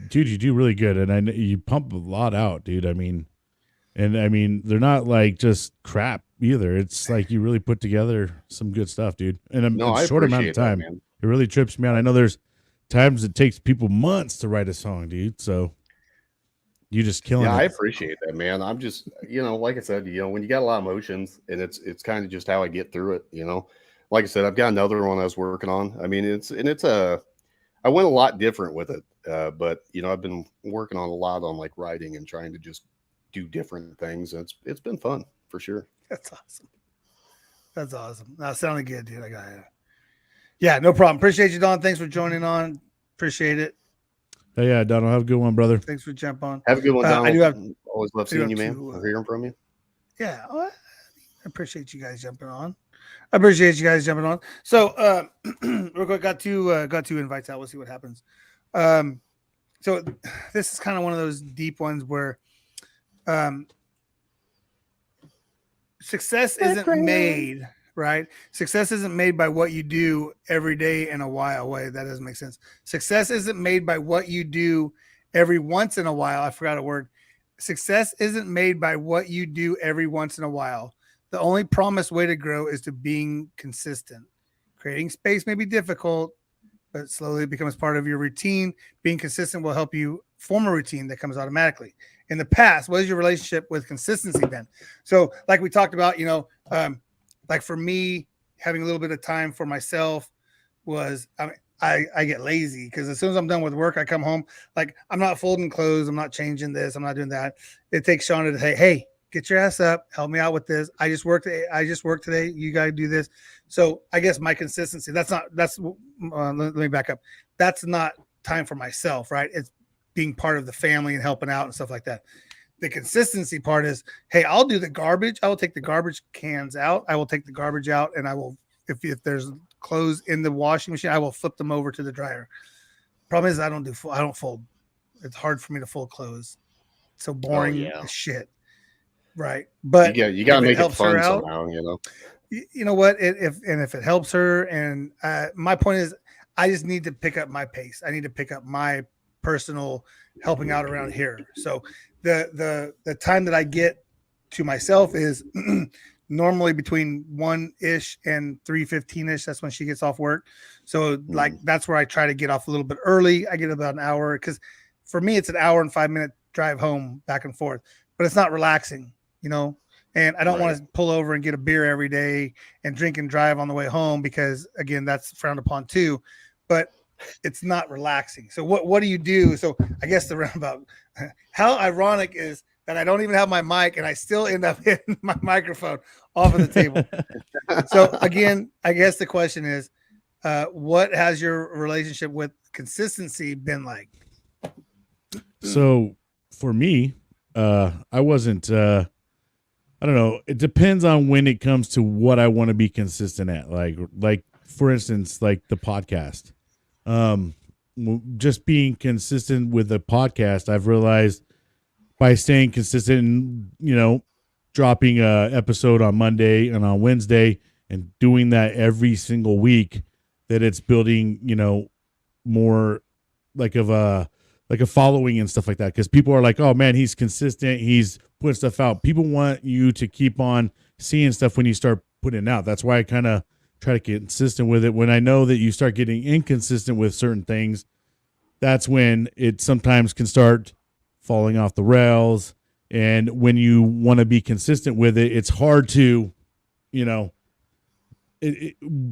dude, you do really good. And I know you pump a lot out, dude. I mean, they're not like just crap either. It's like you really put together some good stuff, dude. In No, a I short amount of appreciate that, time. man. It really trips me out. I know there's times it takes people months to write a song, dude. So you just killing Yeah, I it. appreciate that, man. I'm just, like I said, when you got a lot of emotions, and it's kind of just how I get through it. Like I said, I've got another one I was working on. I mean, I went a lot different with it, but I've been working on a lot on like writing and trying to just do different things. And it's been fun for sure. That's awesome. That's awesome. That sounded good, dude. I got it. Yeah, no problem. Appreciate you, Don. Thanks for joining on. Appreciate it. Hey, yeah, Donald, have a good one, brother. Thanks for jumping on. Have a good one, Donald. I do have- Always love I do seeing you, have man. to, Or hearing from you. Yeah, I appreciate you guys jumping on. I appreciate you guys jumping on. So, real quick, got two invites out. We'll see what happens. So this is kind of one of those deep ones where success isn't made, right? Success isn't made by what you do every day in a while. Wait, that doesn't make sense. Success isn't made by what you do every once in a while. I forgot a word. Success isn't made by what you do every once in a while. The only promised way to grow is to being consistent. Creating space may be difficult, but slowly it becomes part of your routine. Being consistent will help you form a routine that comes automatically. In the past, what is your relationship with consistency been? So like we talked about, like for me, having a little bit of time for myself was, I get lazy because as soon as I'm done with work, I come home, like I'm not folding clothes. I'm not changing this. I'm not doing that. It takes Shauna to say, hey, get your ass up, help me out with this. I just worked today. You got to do this. So I guess my consistency, let me back up. That's not time for myself, right? It's being part of the family and helping out and stuff like that. The consistency part is, hey, I'll do the garbage. I will take the garbage cans out. I will take the garbage out, and I will, if there's clothes in the washing machine, I will flip them over to the dryer. Problem is, I don't fold. It's hard for me to fold clothes. It's so boring as shit. Right. But you got to make it fun out, somehow, You know what? If it helps her, and my point is, I just need to pick up my pace. I need to pick up my personal helping out around here. So the time that I get to myself is normally between 1-ish and 3:15-ish. That's when she gets off work. So like that's where I try to get off a little bit early. I get about an hour because for me it's an hour and 5-minute drive home back and forth, but it's not relaxing, and I don't want to pull over and get a beer every day and drink and drive on the way home because again, that's frowned upon too, but it's not relaxing. So what do you do? So I guess the roundabout, how ironic is that I don't even have my mic and I still end up hitting my microphone off of the table. So again, I guess the question is, what has your relationship with consistency been like? So for me, I wasn't, I don't know. It depends on when it comes to what I want to be consistent at. Like for instance, like the podcast, just being consistent with the podcast. I've realized by staying consistent and, dropping a episode on Monday and on Wednesday and doing that every single week, that it's building, more like a following and stuff like that. Cause people are like, oh man, he's consistent. He's putting stuff out. People want you to keep on seeing stuff when you start putting it out. That's why I kind of try to get consistent with it. When I know that you start getting inconsistent with certain things, that's when it sometimes can start falling off the rails. And when you want to be consistent with it, it's hard to, you know,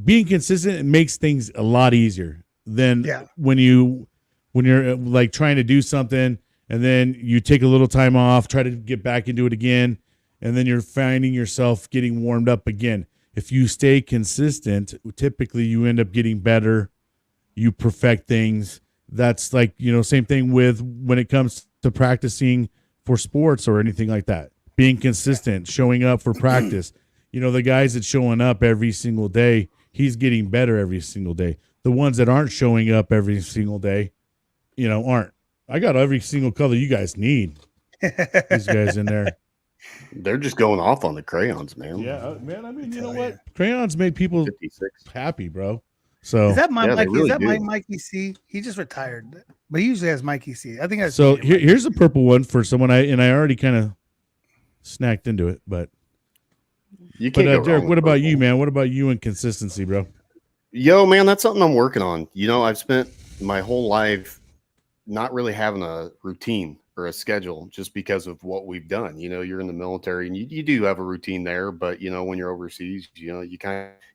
being consistent, it makes things a lot easier than Yeah. when you're like trying to do something and then you take a little time off, try to get back into it again, and then you're finding yourself getting warmed up again. If you stay consistent, typically you end up getting better. You perfect things. That's like, you know, same thing with when it comes to practicing for sports or anything like that. Being consistent, showing up for practice. You know, the guys that showing up every single day, he's getting better every single day. The ones that aren't showing up every single day, you know, aren't. I got every single color you guys need. These guys in there. They're just going off on the crayons, man. Yeah, man. I mean, you know what? Crayons make people 56. happy, bro. So Is that my Yeah, they Mikey? really Is that my do. Mikey C? He just retired, but he usually has Mikey C. I think that's so here's a purple one for someone I already kind of snacked into it, but You can't go wrong Derek, with what about purple. you, man? What about you and consistency, bro? Yo, man, that's something I'm working on. You know, I've spent my whole life not really having a routine or a schedule just because of what we've done. You know, you're in the military and you do have a routine there, but you know, when you're overseas, you know,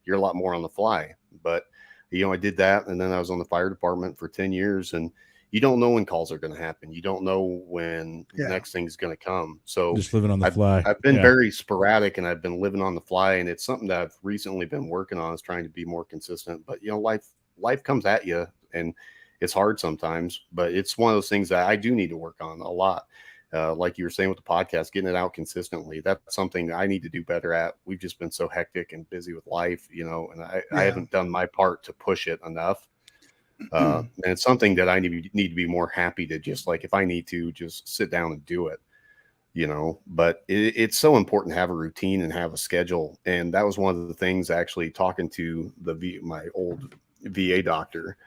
you're a lot more on the fly. But you know, I did that, and then I was on the fire department for 10 years, and you don't know when calls are going to happen. You don't know when the next thing's going to come. So Just living on the fly. I've been Yeah. very sporadic, and I've been living on the fly, and it's something that I've recently been working on, is trying to be more consistent. But you know, life comes at you, and it's hard sometimes. But it's one of those things that I do need to work on a lot. Like you were saying with the podcast, getting it out consistently. That's something I need to do better at. We've just been so hectic and busy with life, you know, and I haven't done my part to push it enough. And it's something that I need to be more happy to just, like, if I need to just sit down and do it, you know. But it's so important to have a routine and have a schedule. And that was one of the things, actually, talking to my old VA doctor,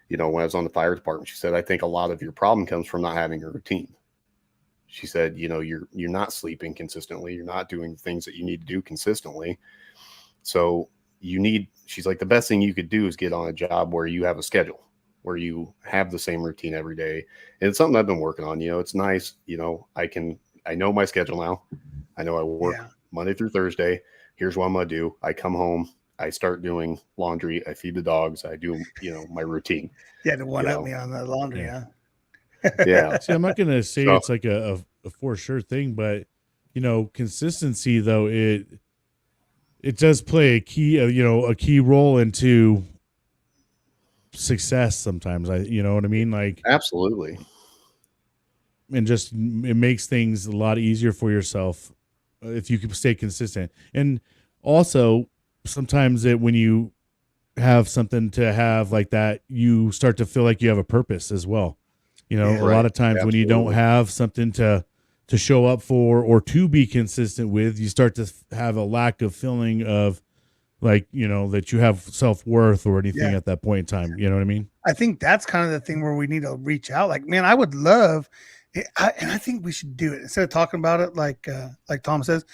you know, when I was on the fire department. She said, I think a lot of your problem comes from not having a routine. She said, you know, you're not sleeping consistently. You're not doing things that you need to do consistently. So she's like, the best thing you could do is get on a job where you have a schedule, where you have the same routine every day. And it's something I've been working on. You know, it's nice. You know, I know my schedule now. I know I work Monday through Thursday. Here's what I'm going to do. I come home, I start doing laundry. I feed the dogs. I do, you know, my routine. Yeah, to one up me on the laundry, Yeah. huh? Yeah. See, I'm not gonna say it's like a for sure thing, but you know, consistency though, it does play a key role into success sometimes. You know what I mean? Like, Absolutely. and just it makes things a lot easier for yourself if you can stay consistent. And also sometimes when you have something to have like that, you start to feel like you have a purpose as well. You know, a lot of times when you don't have something to show up for or to be consistent with, you start to have a lack of feeling of, like, you know, that you have self-worth or anything at that point in time. You know what I mean? I think that's kind of the thing where we need to reach out. Like, man, I would love, and I think we should do it instead of talking about it. Like Tom says,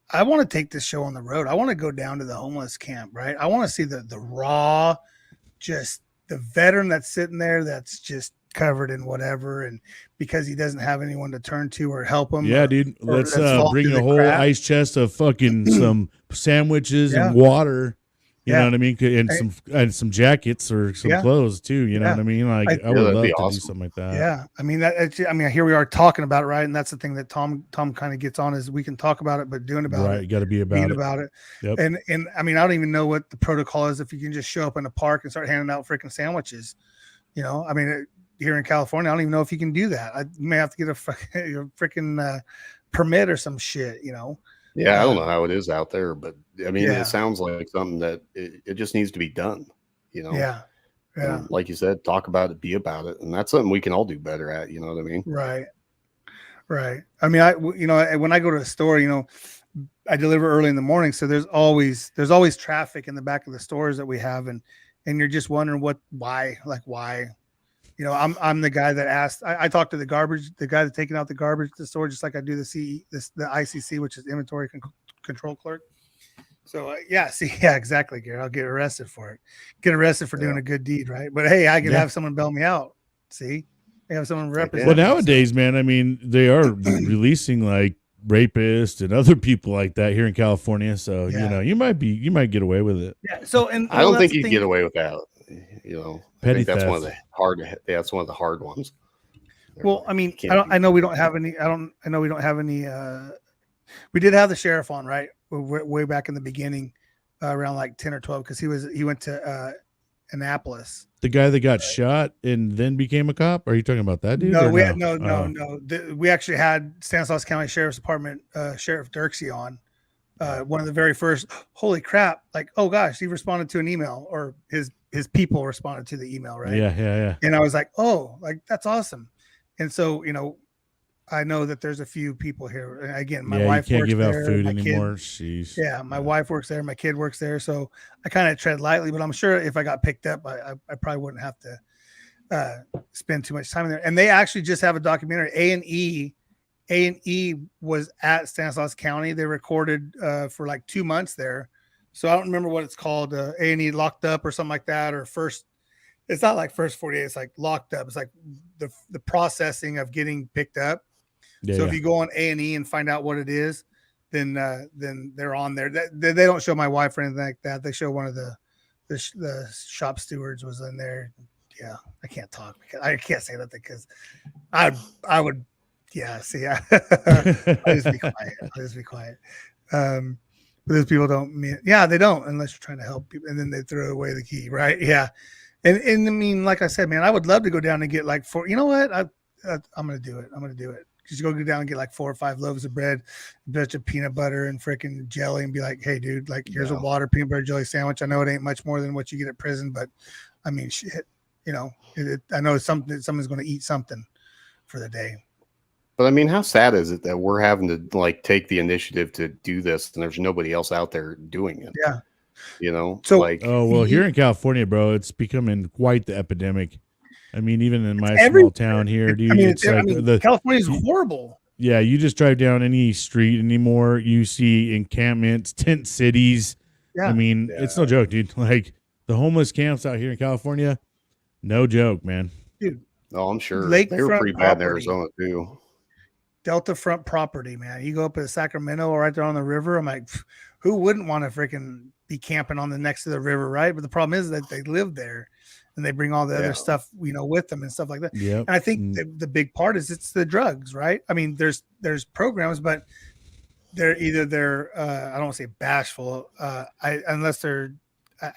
I want to take this show on the road. I want to go down to the homeless camp, right? I want to see the raw, just the veteran that's sitting there that's just covered in whatever, and because he doesn't have anyone to turn to or help him. Yeah, dude. Let's bring a whole crap. ice chest of fucking some sandwiches and water. You know what I mean? And some jackets or some clothes too. You know what I mean? Like, I would love to do something like that. Yeah, I mean, here we are talking about it, right? And that's the thing that Tom kind of gets on, is we can talk about it, but doing about it, right? You got to be about it. Yep. And I mean, I don't even know what the protocol is if you can just show up in a park and start handing out freaking sandwiches. You know, I mean, here in California, I don't even know if you can do that. I may have to get a freaking permit or some shit. You know. Yeah, I don't know how it is out there, but I mean, it sounds like something that it just needs to be done, you know? Yeah. Yeah. And like you said, talk about it, be about it. And that's something we can all do better at. You know what I mean? Right. Right. I mean, when I go to a store, you know, I deliver early in the morning. So there's always traffic in the back of the stores that we have. And you're just wondering why, you know, I'm the guy that asked, I talked to the guy that's taking out the garbage at the store, just like I do the ICC, which is inventory control clerk. So exactly, Gary. I'll get arrested for it. Get arrested for doing a good deed, right? But hey, I could have someone bail me out. See, they have someone Well, represent. Well, nowadays, man, I mean, they are releasing like rapists and other people like that here in California. So Yeah. you might get away with it. Yeah. So, and I don't that's think the you thing. get away with that. You know, I Petty think that's one of theft. the hard. That's one of the hard ones. They're Well, like, I mean, can't do I know we don't have any. I know we don't have any. We did have the sheriff on, right, way back in the beginning, around like 10 or 12, because he went to Annapolis. The guy that got shot and then became a cop. Are you talking about that dude? No, or we had Oh. no. We actually had Stanislaus County Sheriff's Department Sheriff Dirksey on. One of the very first. Holy crap! Like, oh gosh, he responded to an email, or his people responded to the email, right? Yeah. And I was like, oh, like that's awesome. And so, I know that there's a few people here. And again, my wife you can't works give out there, food my kid- anymore. Jeez. Yeah, my wife works there, my kid works there, so I kind of tread lightly. But I'm sure if I got picked up, I probably wouldn't have to spend too much time in there. And they actually just have a documentary. A&E was at Stanislaus County. They recorded for like 2 months there. So I don't remember what it's called, A&E Locked Up or something like that, or first. It's not like first 48. It's like locked up. It's like the processing of getting picked up. So if you go on A&E and find out what it is, then they're on there. They don't show my wife or anything like that. They show one of the shop stewards was in there. Yeah, I can't talk because I can't say that because I would. Yeah, see, I'll just be quiet. But those people don't mean. Yeah, they don't unless you're trying to help people, and then they throw away the key, right? Yeah, and I mean, like I said, man, I would love to go down and get like four. You know what? I'm gonna do it. I'm gonna do it. Just go down and get like 4 or 5 loaves of bread, a bunch of peanut butter and freaking jelly, and be like, "Hey, dude, like here's a water peanut butter jelly sandwich. I know it ain't much more than what you get at prison, but I mean, shit, I know someone's going to eat something for the day." But I mean, how sad is it that we're having to like take the initiative to do this, and there's nobody else out there doing it? Yeah. So like, oh well, here in California, bro, it's becoming quite the epidemic. I mean, even in my everywhere. small town here, dude, California is horrible. Yeah, you just drive down any street anymore, you see encampments, tent cities. Yeah. I mean, it's no joke, dude. Like the homeless camps out here in California, no joke, man. Dude, I'm sure they were pretty bad in Arizona too. Delta front property, man. You go up to Sacramento or right there on the river. I'm like, who wouldn't want to freaking be camping on the next to the river, right? But the problem is that they live there. And they bring all the other stuff, with them and stuff like that. Yeah. And I think the big part is it's the drugs, right? I mean, there's programs, but they're I don't want to say bashful. I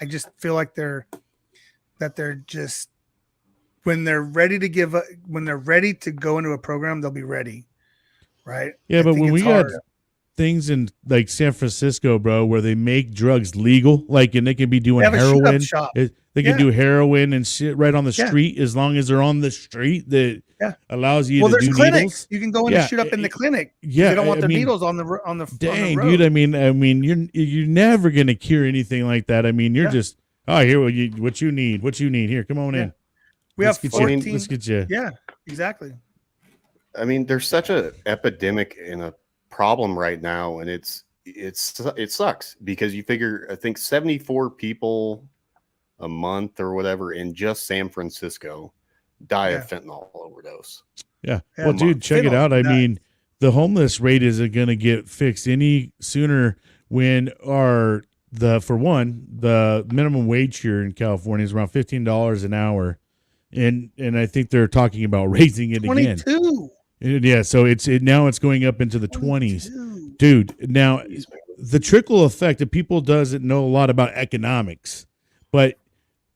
just feel like they're just when they're ready to go into a program, they'll be ready, right? Yeah, but when we got things in like San Francisco, bro, where they make drugs legal, like, and they can be doing heroin. They can do heroin and shit right on the street as long as they're on the street. That allows you to do clinics. Needles. You can go in and shoot up in the clinic. Yeah, they don't want the needles on the dang, on the road. dude. I mean, you're never gonna cure anything like that. I mean, you're just here. What you need here. Come on in. We have 14. Let's get you. Yeah, exactly. I mean, there's such an epidemic and a problem right now, and it sucks because you figure I think 74 people a month or whatever in just San Francisco die of fentanyl overdose. Yeah. Well, dude, check it out. I mean, the homeless rate isn't going to get fixed any sooner when the minimum wage here in California is around $15 an hour. And I think they're talking about raising it 22. Again. Yeah, so now it's going up into the 20s. Dude, now the trickle effect that people doesn't know a lot about economics, but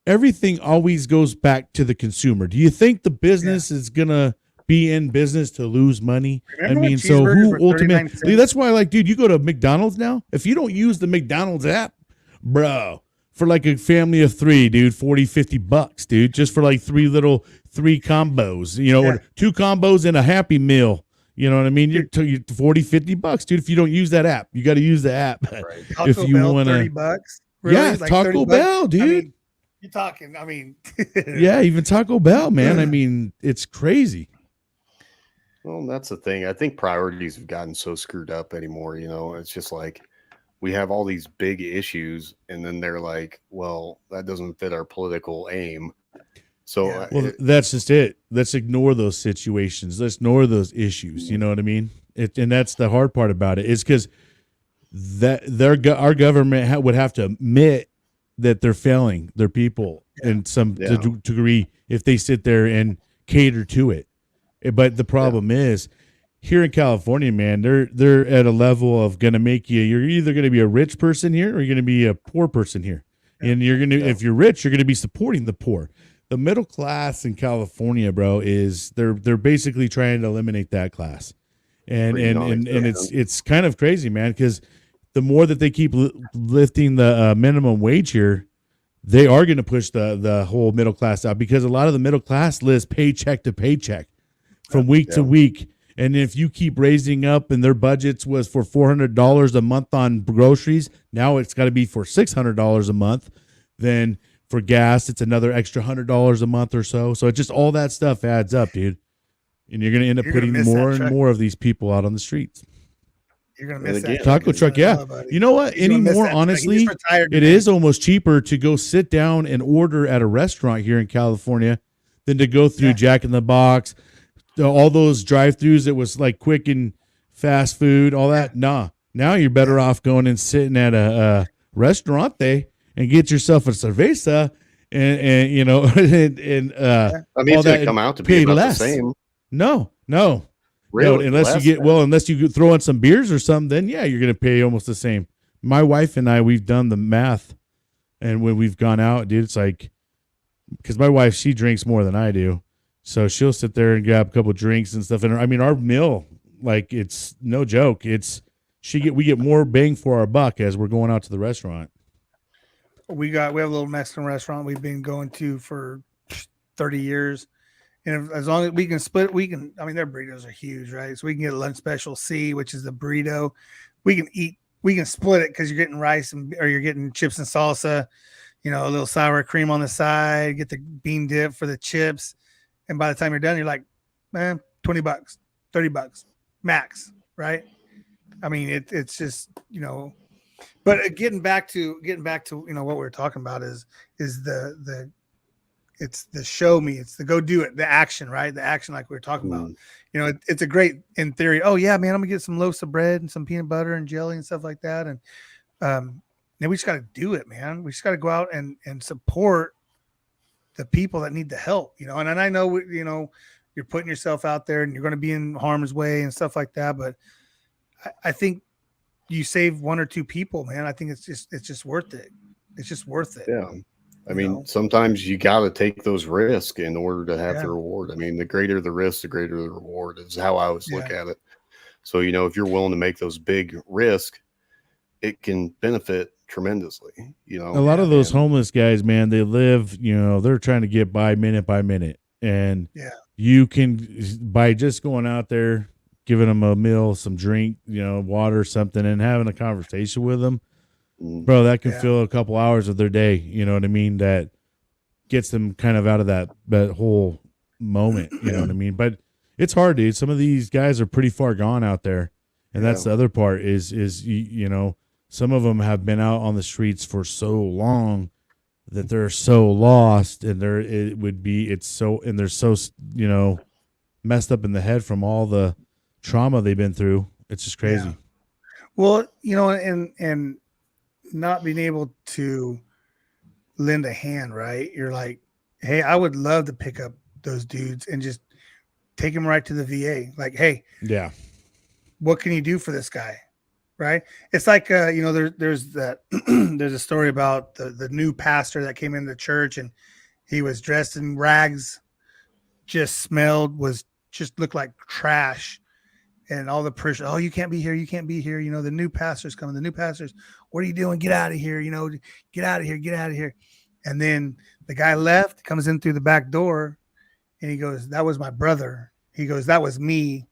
everything always goes back to the consumer. Do you think the business is going to be in business to lose money? Remember, I mean, so who ultimately, that's why, like, dude, you go to McDonald's now, if you don't use the McDonald's app, bro, for like a family of 3, dude, $40-$50, dude, just for like 3 combos, or 2 combos and a Happy Meal. You know what I mean? You're $40-$50, dude. If you don't use that app, you got to use the app. Right. If you want $30, really? Yeah, like Taco Bell, dude. I mean, you're talking. I mean, yeah, even Taco Bell, man. I mean, it's crazy. Well, that's the thing. I think priorities have gotten so screwed up anymore. It's just like we have all these big issues, and then they're like, "Well, that doesn't fit our political aim." So Yeah. Well, that's just it. Let's ignore those situations. Let's ignore those issues. You know what I mean? And that's the hard part about it is because our government would have to admit that they're failing their people in some degree if they sit there and cater to it. But the problem is here in California, man, they're at a level of going to make you're either going to be a rich person here or you're going to be a poor person here. And you're going to, if you're rich, you're going to be supporting the poor. The middle class in California, bro, is they're basically trying to eliminate that class. And it's kind of crazy, man, because the more that they keep lifting the minimum wage here, they are going to push the whole middle class out because a lot of the middle class lives paycheck to paycheck from week to week. And if you keep raising up and their budgets was for $400 a month on groceries, now it's got to be for $600 a month. Then for gas, it's another extra $100 a month or so. So it just all that stuff adds up, dude. And you're going to end up putting more and more of these people out on the streets. You're going to miss that taco truck. Yeah. You know what? Anymore, honestly, it is almost cheaper to go sit down and order at a restaurant here in California than to go through Jack in the Box, all those drive-thrus that was like quick and fast food, all that. Nah. Now you're better off going and sitting at a restaurant and get yourself a cerveza and you know, and I mean, it's going to come out to be about the same. No. Really? Unless you throw in some beers or something, then yeah, you're going to pay almost the same. My wife and I, we've done the math, and when we've gone out, dude, it's like, because my wife, she drinks more than I do, so she'll sit there and grab a couple of drinks and stuff. And I mean, our meal, like, it's no joke. We get more bang for our buck as we're going out to the restaurant. We have a little Mexican restaurant we've been going to for 30 years. And as long as we can split, I mean, their burritos are huge, right? So we can get a lunch special C, which is the burrito. We can split it because you're getting rice or you're getting chips and salsa, you know, a little sour cream on the side, get the bean dip for the chips. And by the time you're done, you're like, man, $20, $30 max, right? I mean, it's just, you know, but getting back to, you know, what we were talking about is it's the show me, it's the go do it, the action, right? The action, like we were talking about. You know, it's a great in theory. Oh yeah, man, I'm gonna get some loaves of bread and some peanut butter and jelly and stuff like that. And then we just got to do it, man. We just got to go out and support the people that need the help, you know. And I know, you know, you're putting yourself out there and you're going to be in harm's way and stuff like that. But I think you save one or two people, man. I think it's just worth it. It's just worth it. Yeah. I mean, sometimes you got to take those risks in order to have the reward. I mean, the greater the risk, the greater the reward is how I always look at it. So, you know, if you're willing to make those big risks, it can benefit tremendously. You know, a lot of those homeless guys, man, they live, you know, they're trying to get by minute. And you can, by just going out there, giving them a meal, some drink, you know, water, something, and having a conversation with them, bro, that can fill a couple hours of their day. You know what I mean? That gets them kind of out of that whole moment. You know what I mean? But it's hard, dude. Some of these guys are pretty far gone out there. And that's the other part is, you know, some of them have been out on the streets for so long that they're so lost and they're so, you know, messed up in the head from all the trauma they've been through. It's just crazy. Yeah. Well, you know, and not being able to lend a hand, right? You're like, hey, I would love to pick up those dudes and just take them right to the VA. Like, hey, what can you do for this guy? Right? It's like, you know, there's that, there's a story about the new pastor that came into the church and he was dressed in rags, just looked like trash. And all the pressure, oh, you can't be here. You know, the new pastor's coming. The new pastor's, what are you doing? Get out of here. You know, get out of here. And then the guy left, comes in through the back door, and he goes, that was my brother. He goes, that was me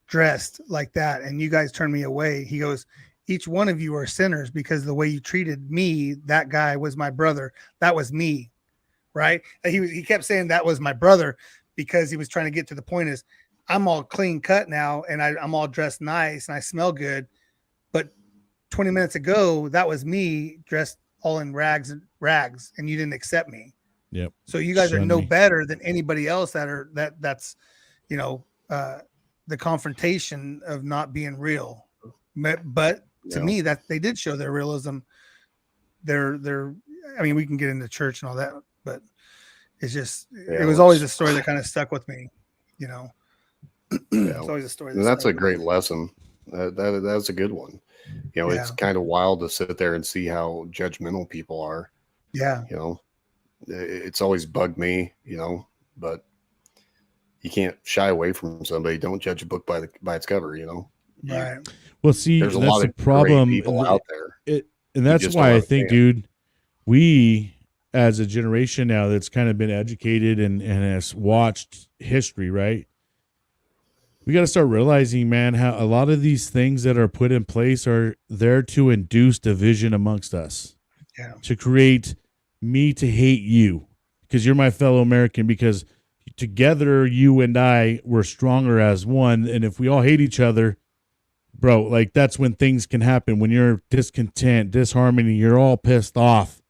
dressed like that. And you guys turned me away. He goes, each one of you are sinners because of the way you treated me. That guy was my brother. That was me. Right. And he kept saying that was my brother because he was trying to get to the point is, I'm all clean cut now and I'm all dressed nice and I smell good. But 20 minutes ago, that was me dressed all in rags and you didn't accept me. Yep. So you guys are Shun no me. better than anybody else that's the confrontation of not being real. But to me, that they did show their realism. They're I mean, we can get into church and all that, but it's just it was always a story that kind of stuck with me, you know. It's always a story. That's a great lesson. That's a good one. You know, it's kind of wild to sit there and see how judgmental people are. Yeah. You know, it's always bugged me, you know, but you can't shy away from somebody. Don't judge a book by its cover, you know. Right. Well, see, there's a that's lot the of problem. great people out there. And that's just why don't I think, dude, we as a generation now that's kind of been educated and has watched history, right? We got to start realizing, man, how a lot of these things that are put in place are there to induce division amongst us. Yeah. To create me to hate you because you're my fellow American, because together you and I were stronger as one. And if we all hate each other, bro, like that's when things can happen. When you're discontent, disharmony, you're all pissed off.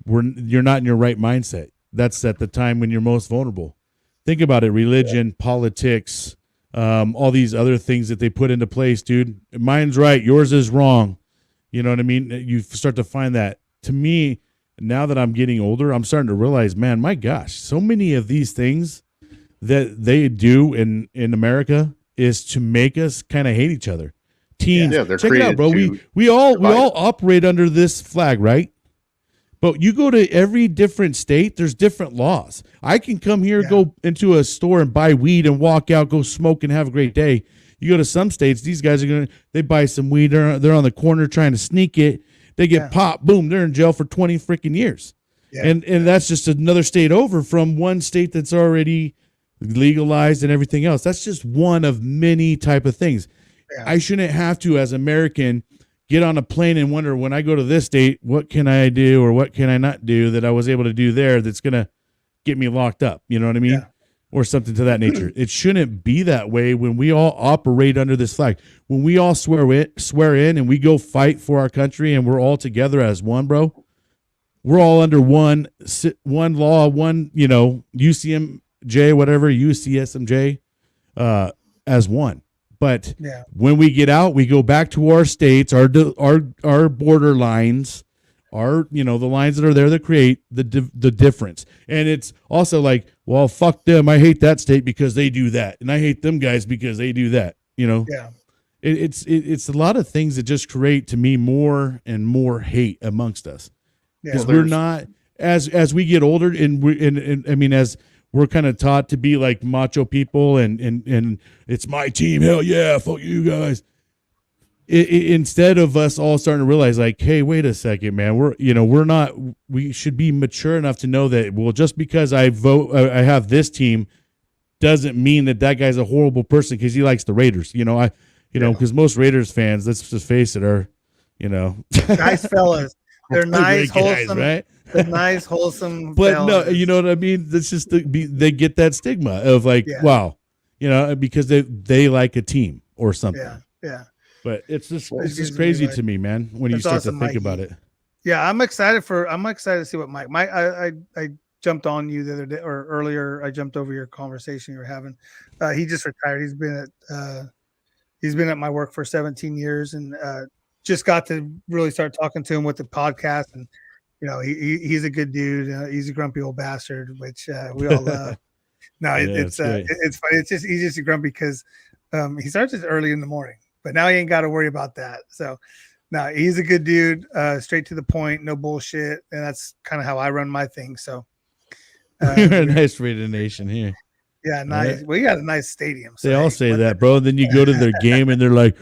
You're not in your right mindset. That's at the time when you're most vulnerable. Think about it. Religion, politics, all these other things that they put into place, dude. Mine's right. Yours is wrong. You know what I mean? You start to find that. To me, now that I'm getting older, I'm starting to realize, man, my gosh, so many of these things that they do in America is to make us kind of hate each other. Teens, check it out, bro. We all operate under this flag, right? But you go to every different state, there's different laws. I can come here, go into a store and buy weed and walk out, go smoke and have a great day. You go to some states, these guys they buy some weed, they're on the corner trying to sneak it. They get popped, boom, they're in jail for 20 freaking years. Yeah. And that's just another state over from one state that's already legalized and everything else. That's just one of many type of things. Yeah. I shouldn't have to, as American, get on a plane and wonder, when I go to this state, what can I do or what can I not do that I was able to do there that's going to get me locked up? You know what I mean? Yeah. Or something to that nature. It shouldn't be that way when we all operate under this flag. When we all swear in and we go fight for our country and we're all together as one, bro, we're all under one law, one, UCMJ, whatever, UCSMJ, as one. But when we get out, we go back to our states, our border lines, the lines that are there that create the difference. And it's also like, well, fuck them. I hate that state because they do that, and I hate them guys because they do that. Yeah. It's a lot of things that just create, to me, more and more hate amongst us, because we're not, as we get older, and as we're kind of taught to be like macho people and it's my team. Hell yeah. Fuck you guys. Instead of us all starting to realize, like, hey, wait a second, man, we should be mature enough to know that, well, just because I have this team doesn't mean that guy's a horrible person because he likes the Raiders. Because most Raiders fans, let's just face it, are, nice fellas. They're nice, wholesome, guys, right? They're nice, wholesome. But fellas. no, you know what I mean? That's just they get that stigma of like, wow, because they like a team or something. Yeah. But it's just crazy to me, man, when you start to think about it. Yeah, I'm excited to see what Mike. I jumped on you the other day or earlier. I jumped over your conversation you were having. He just retired. He's been at my work for 17 years and just got to really start talking to him with the podcast. And he's a good dude. He's a grumpy old bastard, which we all love. No, it's funny. He's just grumpy because he starts as early in the morning. But now he ain't got to worry about that. So, no, he's a good dude, straight to the point, no bullshit, and that's kind of how I run my thing. So, we're a nice Raider Nation here. Yeah, nice. Right. We got a nice stadium. So they all say that, bro. And then you go to their game, and they're like,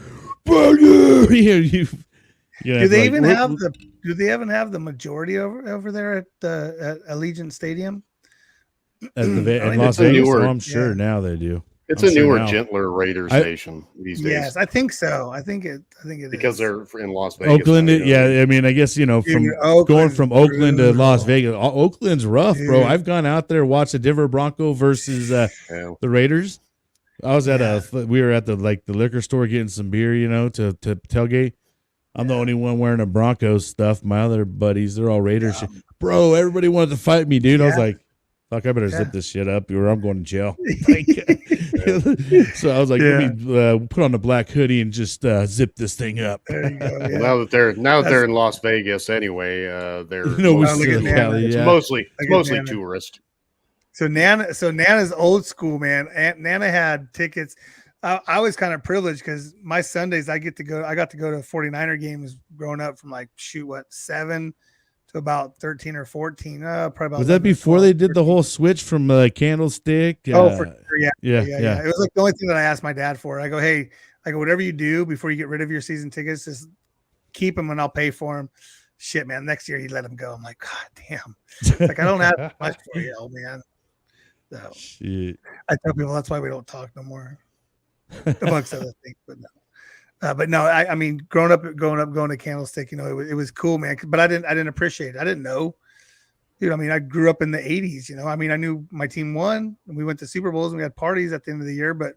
"Bro, do they even have the majority over there at Allegiant Stadium? In Las Vegas, I'm sure now they do. It's a newer, gentler Raiders nation these days. Yes, I think so. I think it because they're in Las Vegas. Oakland, I mean, I guess going from Oakland to Las Vegas. Oakland's rough, bro. I've gone out there, watched the Denver Bronco versus the Raiders. I was at we were at the liquor store getting some beer, to tailgate. I'm the only one wearing a Broncos stuff. My other buddies, they're all Raiders shit. Bro, everybody wanted to fight me, dude. I was like, fuck, I better zip this shit up or I'm going to jail. Like, so I was like, let me put on the black hoodie and just zip this thing up. There you go. Yeah. Now that they're in Las Vegas anyway, they're it's mostly tourist. So Nana's old school, man. Nana had tickets. I was kind of privileged because my Sundays I got to go to 49er games growing up from 7 to about 13 or 14. Probably about was that before they did the whole switch from Candlestick? Oh, for sure. Yeah. Yeah. It was the only thing that I asked my dad for. I go, hey, whatever you do before you get rid of your season tickets, just keep them and I'll pay for them. Shit, man. Next year he let them go. I'm like, God damn. I don't have much for you, old man. So shit. I tell people that's why we don't talk no more. Amongst other things, but no. I mean, growing up, going to Candlestick, it was cool, man. But I didn't appreciate it. I didn't know, dude. I mean, I grew up in the '80s. I mean, I knew my team won, and we went to Super Bowls, and we had parties at the end of the year. But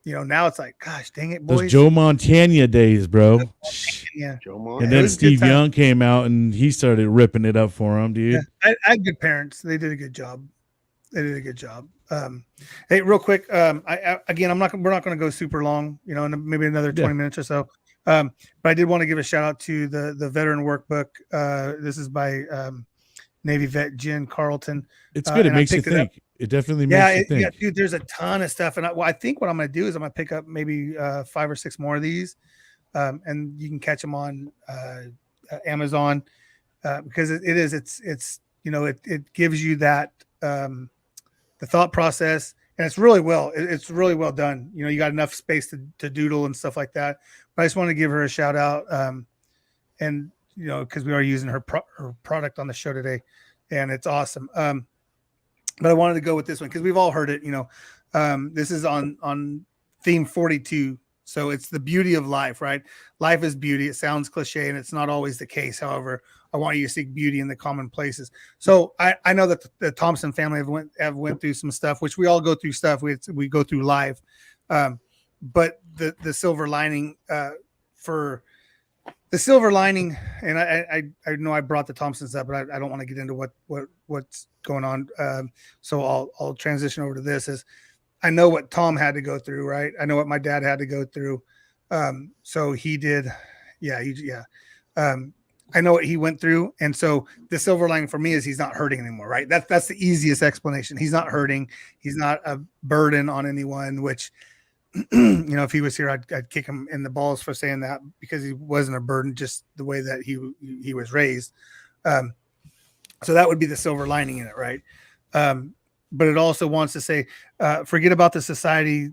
now it's like, gosh, dang it, boys. Those Joe Montana days, bro. Yeah. And then Steve Young came out, and he started ripping it up for him, dude. Yeah. I had good parents. They did a good job. Hey, real quick. We're not going to go super long, in maybe another 20 minutes or so. But I did want to give a shout out to the veteran workbook. This is by Navy vet Jen Carlton. It's good. It makes you think. It definitely makes you think. Yeah, dude, there's a ton of stuff. And I think what I'm going to do is I'm going to pick up maybe 5 or 6 more of these. And you can catch them on Amazon because it gives you that, the thought process, and it's really well done. You got enough space to doodle and stuff like that. But I just want to give her a shout out, and because we are using her product on the show today, and it's awesome. But I wanted to go with this one because we've all heard it. This is on theme 42. So it's the beauty of life, right? Life is beauty. It sounds cliche, and it's not always the case. However, I want you to seek beauty in the common places. So I know that the Thompson family have went through some stuff, which we all go through stuff. We go through life, but the silver lining for the silver lining, and I know I brought the Thompsons up, but I don't want to get into what's going on. So I'll transition over to this. Is I know what Tom had to go through, right? I know what my dad had to go through. So he did, I know what he went through. And so the silver lining for me is he's not hurting anymore, right? That's the easiest explanation. He's not hurting. He's not a burden on anyone, which, if he was here, I'd kick him in the balls for saying that because he wasn't a burden, just the way that he was raised. So that would be the silver lining in it, right? But it also wants to say, forget about the society,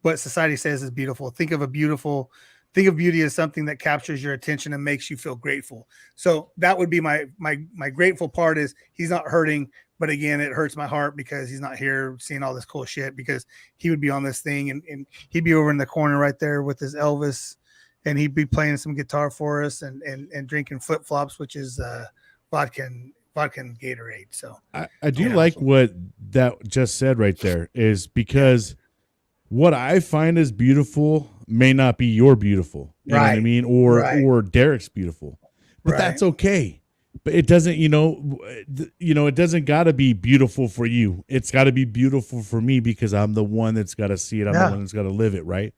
what society says is beautiful. Think of beauty as something that captures your attention and makes you feel grateful. So that would be my grateful part is he's not hurting, but again, it hurts my heart because he's not here seeing all this cool shit because he would be on this thing and he'd be over in the corner right there with his Elvis and he'd be playing some guitar for us and drinking flip flops, which is vodka and Gatorade. So I do like what that just said right there is because what I find is beautiful may not be your beautiful. You know what I mean? Or Derek's beautiful, but that's okay. But it doesn't, it doesn't got to be beautiful for you. It's got to be beautiful for me because I'm the one that's got to see it. I'm the one that's got to live it. Right.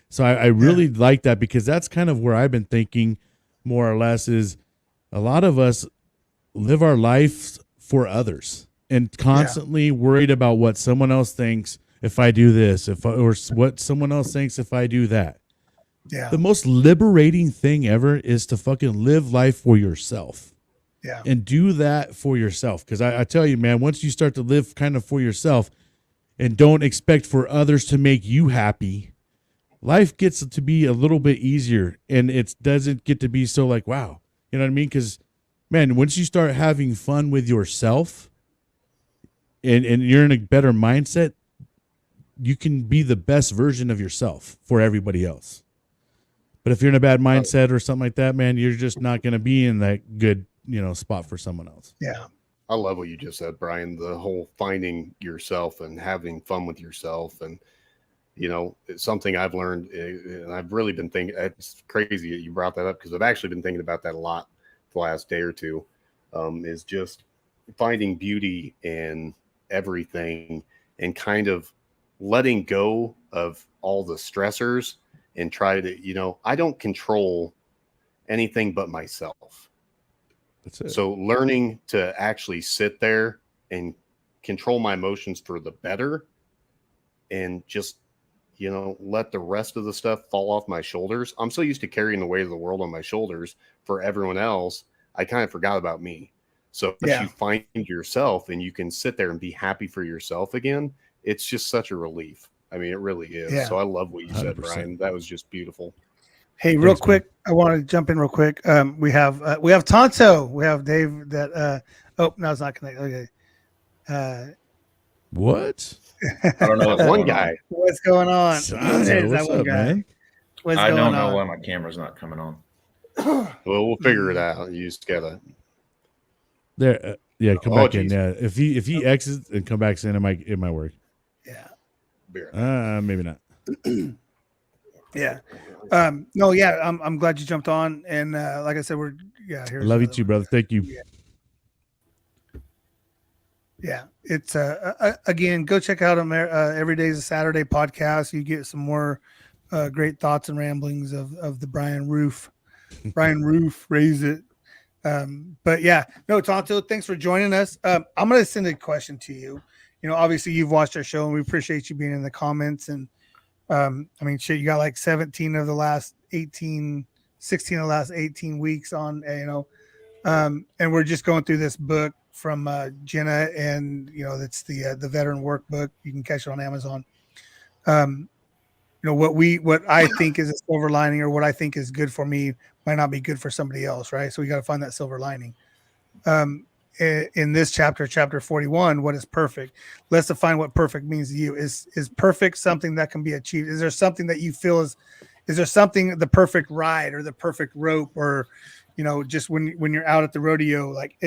So I really like that because that's kind of where I've been thinking more or less is a lot of us live our lives for others and constantly worried about what someone else thinks if I do this, or what someone else thinks if I do that. Yeah. The most liberating thing ever is to fucking live life for yourself. Yeah. And do that for yourself. Because I tell you, man, once you start to live kind of for yourself and don't expect for others to make you happy, life gets to be a little bit easier and it doesn't get to be so like, wow. You know what I mean? Because, man, once you start having fun with yourself and you're in a better mindset, you can be the best version of yourself for everybody else. But if you're in a bad mindset or something like that, man, you're just not going to be in that good, spot for someone else. Yeah. I love what you just said, Brian, the whole finding yourself and having fun with yourself. And you know, it's something I've learned, and I've really been thinking. It's crazy that you brought that up, because I've actually been thinking about that a lot the last day or two. Is just finding beauty in everything and kind of letting go of all the stressors and try to, you know, I don't control anything but myself. That's it. So learning to actually sit there and control my emotions for the better, and just, you know, let the rest of the stuff fall off my shoulders. I'm so used to carrying the weight of the world on my shoulders for everyone else, I kind of forgot about me. So if you find yourself and you can sit there and be happy for yourself again, it's just such a relief. I mean, it really is. Yeah. So I love what you said, 100%. Brian. That was just beautiful. Hey, real quick, I want to jump in real quick. We have Tonto. We have Dave that oh, no, it's not connected. Okay. What? I don't know what's One going guy. What's going on? Tonto, There's that what's one up, guy. man? What's I going don't know on? why my camera's not coming on. Well, we'll figure it out. You just gotta. There, yeah, come Oh, back in. geez. Yeah, if he exits and come back in, it might work. Yeah. Maybe not. Yeah. No, yeah, I'm glad you jumped on, and like I said, we're I love you too, brother. Thank you. Yeah, it's again, go check out Every Day is a Saturday podcast. You get some more great thoughts and ramblings of the Brian Roof. Raise it. But yeah, no, Tonto, thanks for joining us. I'm gonna send a question to you. You know, obviously you've watched our show, and we appreciate you being in the comments. And I mean, shit, you got like 16 of the last 18 weeks on, you know, and we're just going through this book from Jenna, and you know, that's the veteran workbook. You can catch it on Amazon. You know, what I think is a silver lining, or what I think is good for me, might not be good for somebody else, right? So we got to find that silver lining. In this chapter 41, what is perfect? Let's define what perfect means to you. Is perfect something that can be achieved? Is there something that you feel is there something, the perfect ride or the perfect rope, or, you know, just when you're out at the rodeo, like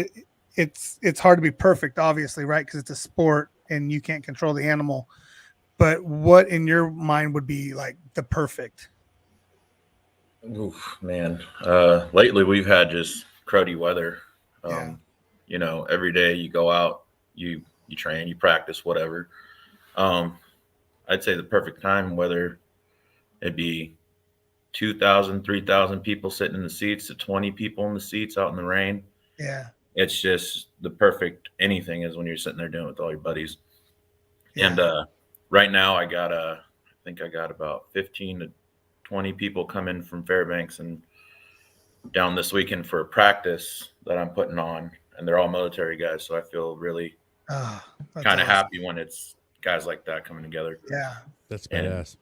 it's hard to be perfect, obviously, right? Because it's a sport and you can't control the animal. But what in your mind would be like the perfect? Oof, man. Lately we've had just cruddy weather. You know, every day you go out, you train, you practice, whatever. I'd say the perfect time, whether it be 2,000, 3,000 people sitting in the seats to 20 people in the seats out in the rain. Yeah. It's just the perfect anything is when you're sitting there doing it with all your buddies. Yeah. And right now I think I got about 15 to 20 people coming from Fairbanks and down this weekend for a practice that I'm putting on, and they're all military guys. So I feel really kind of happy when it's guys like that coming together. Yeah. That's badass.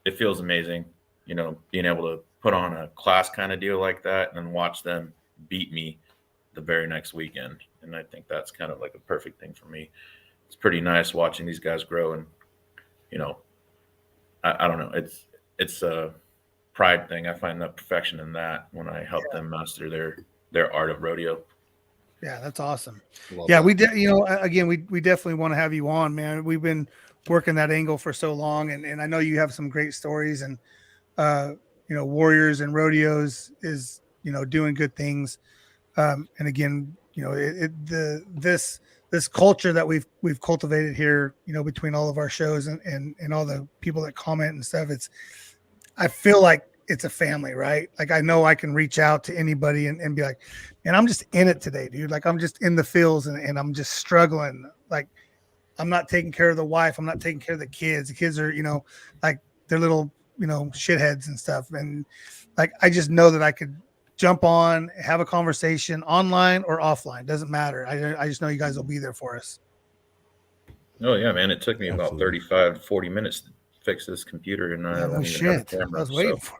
It feels amazing, you know, being able to put on a class kind of deal like that and then watch them beat me the very next weekend. And I think that's kind of like a perfect thing for me. It's pretty nice watching these guys grow, and, you know, I don't know. It's a pride thing. I find that perfection in that when I help them master their art of rodeo. Yeah, that's awesome. Love Yeah, that. you know, again, we definitely want to have you on, man. We've been working that angle for so long, and I know you have some great stories, and you know, Warriors and Rodeos is, you know, doing good things. And again, you know, this culture that we've cultivated here, you know, between all of our shows and all the people that comment and stuff, I feel like it's a family, right? Like, I know I can reach out to anybody and be like, man, I'm just in it today, dude. Like, I'm just in the fields and I'm just struggling. Like, I'm not taking care of the wife. I'm not taking care of the kids. The kids are, you know, like, they're little, you know, shitheads and stuff. And like, I just know that I could jump on, have a conversation online or offline. Doesn't matter. I just know you guys will be there for us. Oh yeah, man. It took me about Absolutely. 35 to 40 minutes to fix this computer, and I Yeah, no don't even have a shit. camera. I was waiting so.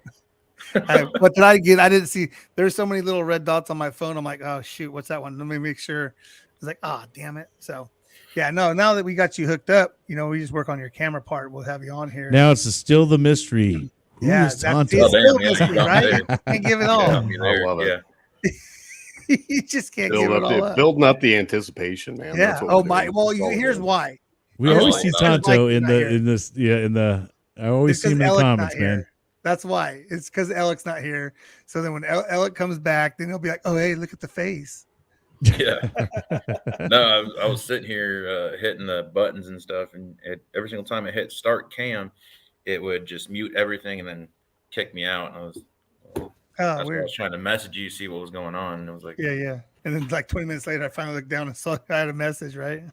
for it. What did I get? I didn't see. There's so many little red dots on my phone. I'm like, oh shoot, what's that one? Let me make sure. It's like, damn it. So yeah, no, now that we got you hooked up, you know, we just work on your camera part. We'll have you on here. Now it's still the mystery. Who Yeah, is that's Tonto? it's still yeah, mystery, you got me right? there. Can't give it Yeah, all. I mean, I love it. Yeah. You just can't give it all up. Building up the anticipation, man. Yeah. That's what Oh we're my. doing. Well, That's all we're here's doing. why. We I'm always all see about it. Tonto Mike's in not the here. in this I always It's see him in the Alec's comments, not here. man. That's why. It's because Alec's not here. So then when Alec comes back, then he'll be like, "Oh, hey, look at the face." Yeah. No, I was sitting here hitting the buttons and stuff, and every single time I hit start cam, it would just mute everything and then kick me out. And I was Oh, that's why I weird. was trying to message you, see what was going on, and it was like, Yeah. And then like 20 minutes later, I finally looked down and saw I had a message, right?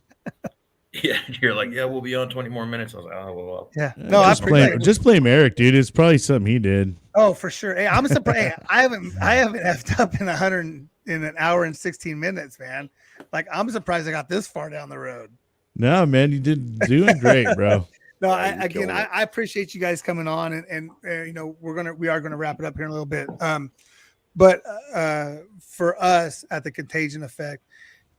yeah, you're like, yeah, we'll be on 20 more minutes. I was like, oh well. Yeah. No, I just appreciate blame it. just blame Eric, dude. It's probably something he did. Oh, for sure. Hey, I'm surprised. Hey, I haven't effed up in an hour and 16 minutes, man. Like I'm surprised I got this far down the road. No, man, you did doing great, bro. No, Yeah, you killed it. I appreciate you guys coming on, and you know we are gonna wrap it up here in a little bit. But for us at the Contagion Effect,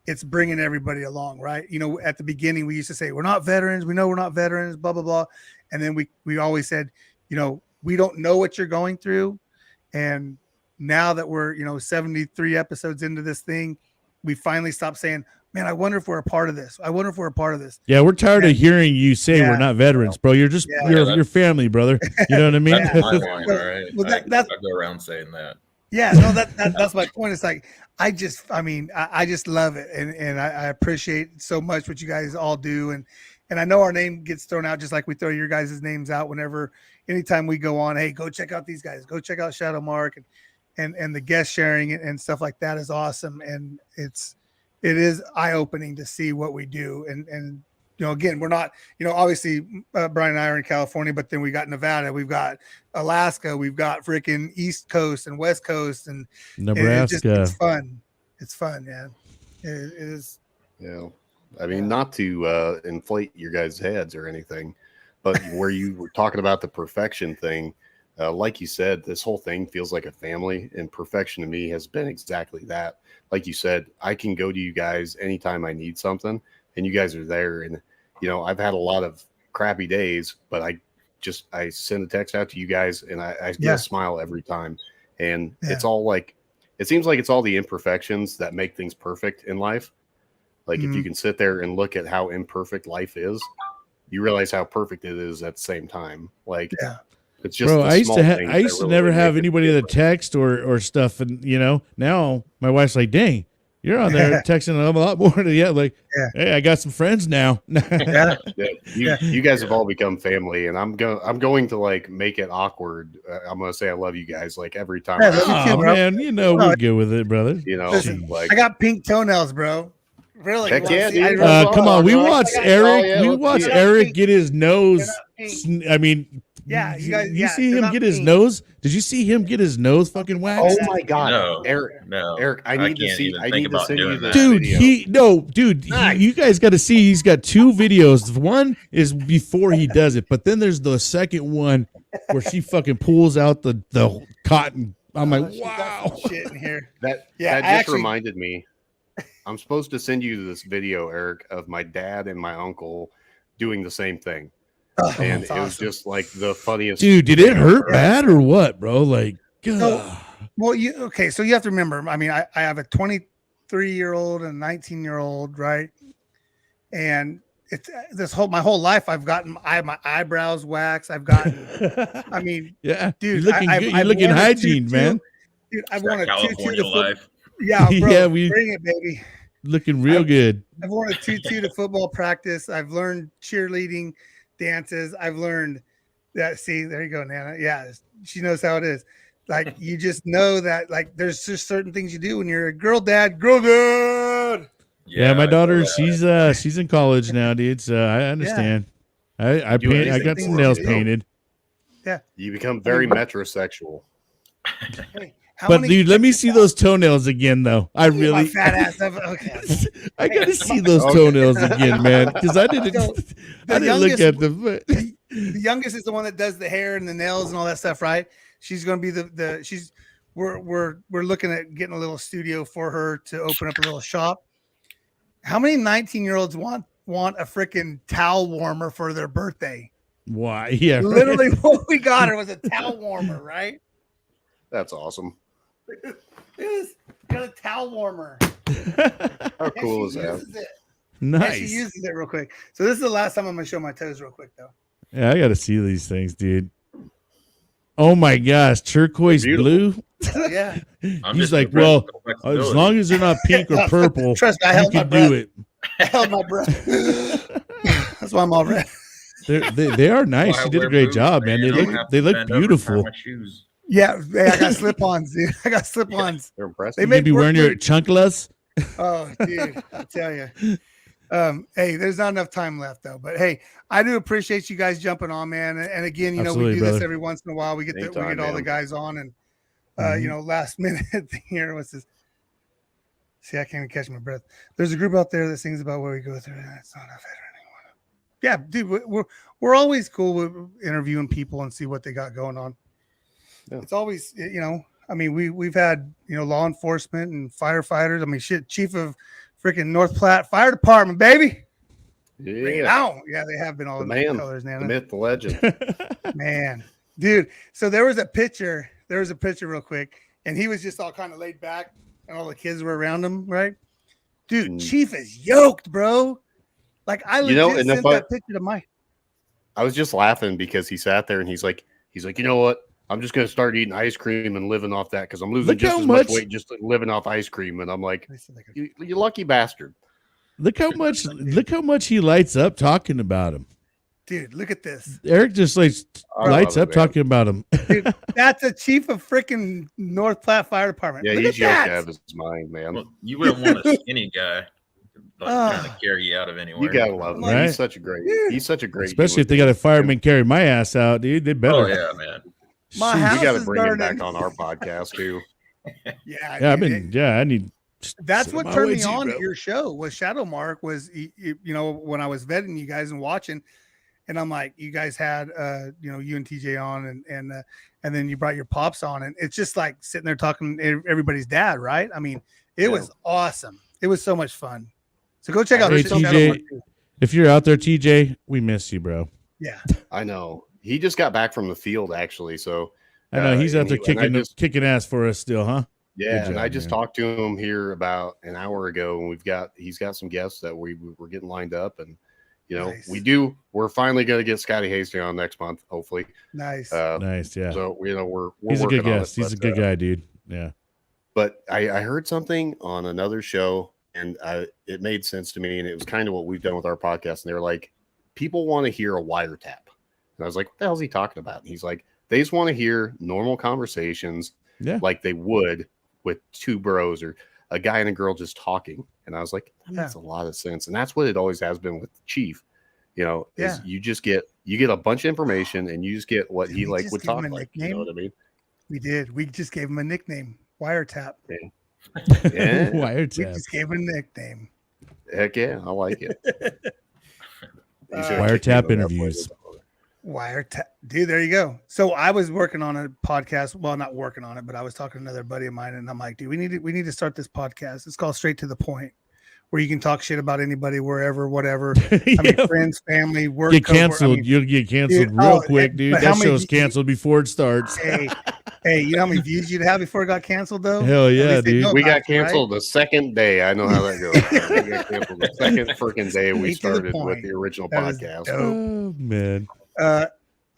it's bringing everybody along, right? You know, at the beginning we used to say we're not veterans, we know we're not veterans, blah blah blah, and then we always said, you know, we don't know what you're going through, and now that we're 73 episodes into this thing, we finally stopped saying, man, I wonder if we're a part of this. I wonder if we're a part of this. Yeah, we're tired of hearing you say Yeah. we're not veterans, bro. You're just Yeah. you're family, brother. You know what I mean? That's my point, all right. Well, I that's- go around saying that. Yeah, no, that's my point. It's like I just love it, and I appreciate so much what you guys all do, and I know our name gets thrown out just like we throw your guys' names out anytime we go on. Hey, go check out these guys. Go check out Shadow Mark, and the guest sharing and stuff like that is awesome, and it is eye opening to see what we do, and again, we're not, obviously Brian and I are in California, but then we got Nevada, we've got Alaska, we've got freaking East Coast and West Coast, and Nebraska. it's fun. It's fun, man. It is. Yeah. I mean, not to inflate your guys' heads or anything, but where you were talking about the perfection thing, like you said, this whole thing feels like a family, and perfection to me has been exactly that. Like you said, I can go to you guys anytime I need something, and you guys are there. And, I've had a lot of crappy days, but I send a text out to you guys, and I get a smile every time. And it's all like, it seems like it's all the imperfections that make things perfect in life. Like if you can sit there and look at how imperfect life is, you realize how perfect it is at the same time. Like, it's just, bro, the I used small to things I used that to really never make have it anybody feel that text or stuff, and now my wife's like, dang, you're on there texting a lot more than like, hey, I got some friends now. Yeah. You guys have all become family, and I'm going to like make it awkward. I'm gonna say I love you guys like every time. Yeah, love you too, Oh bro. man, we're good with it, brother. Listen, like I got pink toenails, bro. Really? Heck You yeah, wanna see- dude. Come on, we I watched got- Eric. yeah, We let's watched see it. Eric get his nose. They're not pink. I mean, Yeah, you guys- You see they're him not get his pink. nose? Did you see him get his nose fucking waxed? oh my god, No, Eric, no, Eric, I need to can't see. even I think need to about send you doing this that. Dude, Nice. you guys got to see. He's got two videos. One is before he does it, but then there's the second one where she fucking pulls out the cotton. I'm like, She's got wow. some shit in here. That Yeah, that I just actually- reminded me. I'm supposed to send you this video, Eric, of my dad and my uncle doing the same thing, Oh, and that's it was awesome. just like the funniest. Dude, did it thing hurt ever. bad or what, bro? Like, No. God. Well, so you have to remember. I mean, I have a 23-year-old and a 19-year-old, right? And it's my whole life I've gotten my eyebrows waxed. I've gotten. I mean, Yeah, dude, you're looking I've- good. You're I've looking worn a hygiene, tutu. man. Dude, I've That worn a tutu California to football. life. Yeah, bro, Yeah, bring it, baby. Looking real good. I've worn a tutu to football practice. I've learned cheerleading dances. I've learned that. See, there you go, Nana. Yeah, she knows how it is. Like you just know that. Like there's just certain things you do when you're a girl dad. Girl dad. Yeah, my I daughter, know she's in college now, dude. So I understand. I Do paint. I anything got for some it, nails you know? painted. You become very metrosexual. Hey, how But many- dude, let me see those townnails again, though. I my really, fat ass. Okay. I gotta see those Okay. toenails again, man, because I didn't. So, I didn't look youngest- at them. The youngest is the one that does the hair and the nails and all that stuff, right? She's going to be we're looking at getting a little studio for her to open up a little shop. How many 19-year-olds want a freaking towel warmer for their birthday? Why? Yeah, right. Literally, what we got her was a towel warmer, right? That's awesome. Yes, got a towel warmer. How cool is She that? uses it. And Nice. she uses it real quick. So this is the last time I'm gonna show my toes real quick though. Yeah, I got to see these things, dude. Oh my gosh, turquoise blue. Yeah. I'm He's just like, impressed well, with the flexibility. as long as they're not pink or purple, Trust me, I you held my can breath. do it. I held my breath. That's why I'm all red. They are nice. Why You did a wear great boots, job, man. man? They I don't look have they to look bend over and tie beautiful. my shoes. Yeah, hey, I got slip-ons, dude. I got slip-ons. They're impressive. They You make could be work wearing your boots. chunkless. Oh, dude, I tell you. Hey, there's not enough time left though. But hey, I do appreciate you guys jumping on, man. And again, you know, we Absolutely, do this brother. every once in a while. We get Anytime, all the man. guys on, and Mhm. you know, last minute thing here. What's this? See, I can't even catch my breath. There's a group out there that sings about what we go through. And it's not a veteran anymore. Yeah, dude, we're always cool with interviewing people and see what they got going on. Yeah. It's always, you know, I mean, we've had, you know, law enforcement and firefighters. I mean, shit, chief of freaking North Platte Fire Department, baby. Bring it Yeah. on. Yeah, they have been all The in man, colors, the Nana. myth, the legend. Man, dude. So there was a picture real quick, and he was just all kind of laid back, and all the kids were around him, right? Dude, Mm. Chief is yoked, bro. Like I You know, legit and sent if I- that picture to Mike. I was just laughing because he sat there and he's like, you know what? I'm just gonna start eating ice cream and living off that because I'm losing Look just how as much much- weight just living off ice cream. And I'm like, Let me see if I can- you lucky bastard. Look how much he lights up talking about him. Dude, look at this. Eric just like I lights love up it, man. talking about him. Dude, that's a chief of freaking North Platte Fire Department. Yeah, Look he's at yoked that. out of his mind, man. Well, you wouldn't want a skinny guy trying to Ah. carry you out of anywhere. You gotta love him. Right? He's such a great. He's such a great. Especially if human they got a being. fireman carry my ass out, dude. They better. Oh yeah, man. My Shoot. house We got to is bring him burning. back on our podcast too. Yeah, Yeah, dude, I need. that's Sit what my turned way me too, on bro. to your show was Shadow Mark was you know, when I was vetting you guys and watching, and I'm like, you guys had you know, you and TJ on, and then you brought your pops on, and it's just like sitting there talking to everybody's dad, right? I mean, it Yeah. was awesome. It was so much fun. So go check out Hey, Shadow TJ. Mark too. If you're out there, TJ, we miss you, bro. Yeah, I know. He just got back from the field actually, so I know he's out and there and I kicking just- kicking ass for us still, huh? Yeah, Good and I job, just man. talked to him here about an hour ago, and he's got some guests that we're getting lined up, and you know Nice. we're finally going to get Scotty Hastings on next month, hopefully. nice. Nice, yeah. So you know we're He's a working good on guest. it, He's a but, good guy, dude. Yeah. But I heard something on another show, and it made sense to me, and it was kind of what we've done with our podcast. And they're like, people want to hear a wiretap, and I was like, what the hell is he talking about? And he's like, they just want to hear normal conversations, Yeah. like they would with two bros or a guy and a girl just talking. And I was like, that Yeah. makes a lot of sense. And that's what it always has been with Chief. You know, Yeah. is you get a bunch of information and you just get what Did he we like just would give him talk a like. You know nickname? what I mean? We did. We just gave him a nickname, Wiretap. Yeah. We Wiretap. just gave him a nickname. Heck yeah, I like it. You should've Wiretap kicked me in the interviews. play. Wiretap, dude. There you go. So I was working on a podcast. Well, not working on it, but I was talking to another buddy of mine, and I'm like, dude, we need to start this podcast. It's called Straight to the Point, where you can talk shit about anybody, wherever, whatever. I mean, Yeah. friends, family, work. Get coworker- canceled. I mean, You'll get canceled dude, real oh, quick, dude. but how That many show's canceled before it starts. hey, you know how many views you'd have before it got canceled, though? Hell At yeah, least they dude. know We about got you, right? canceled the second day. I know how that goes. We got canceled the second freaking day we Straight to the started with point. the original That was podcast. dope. Oh man.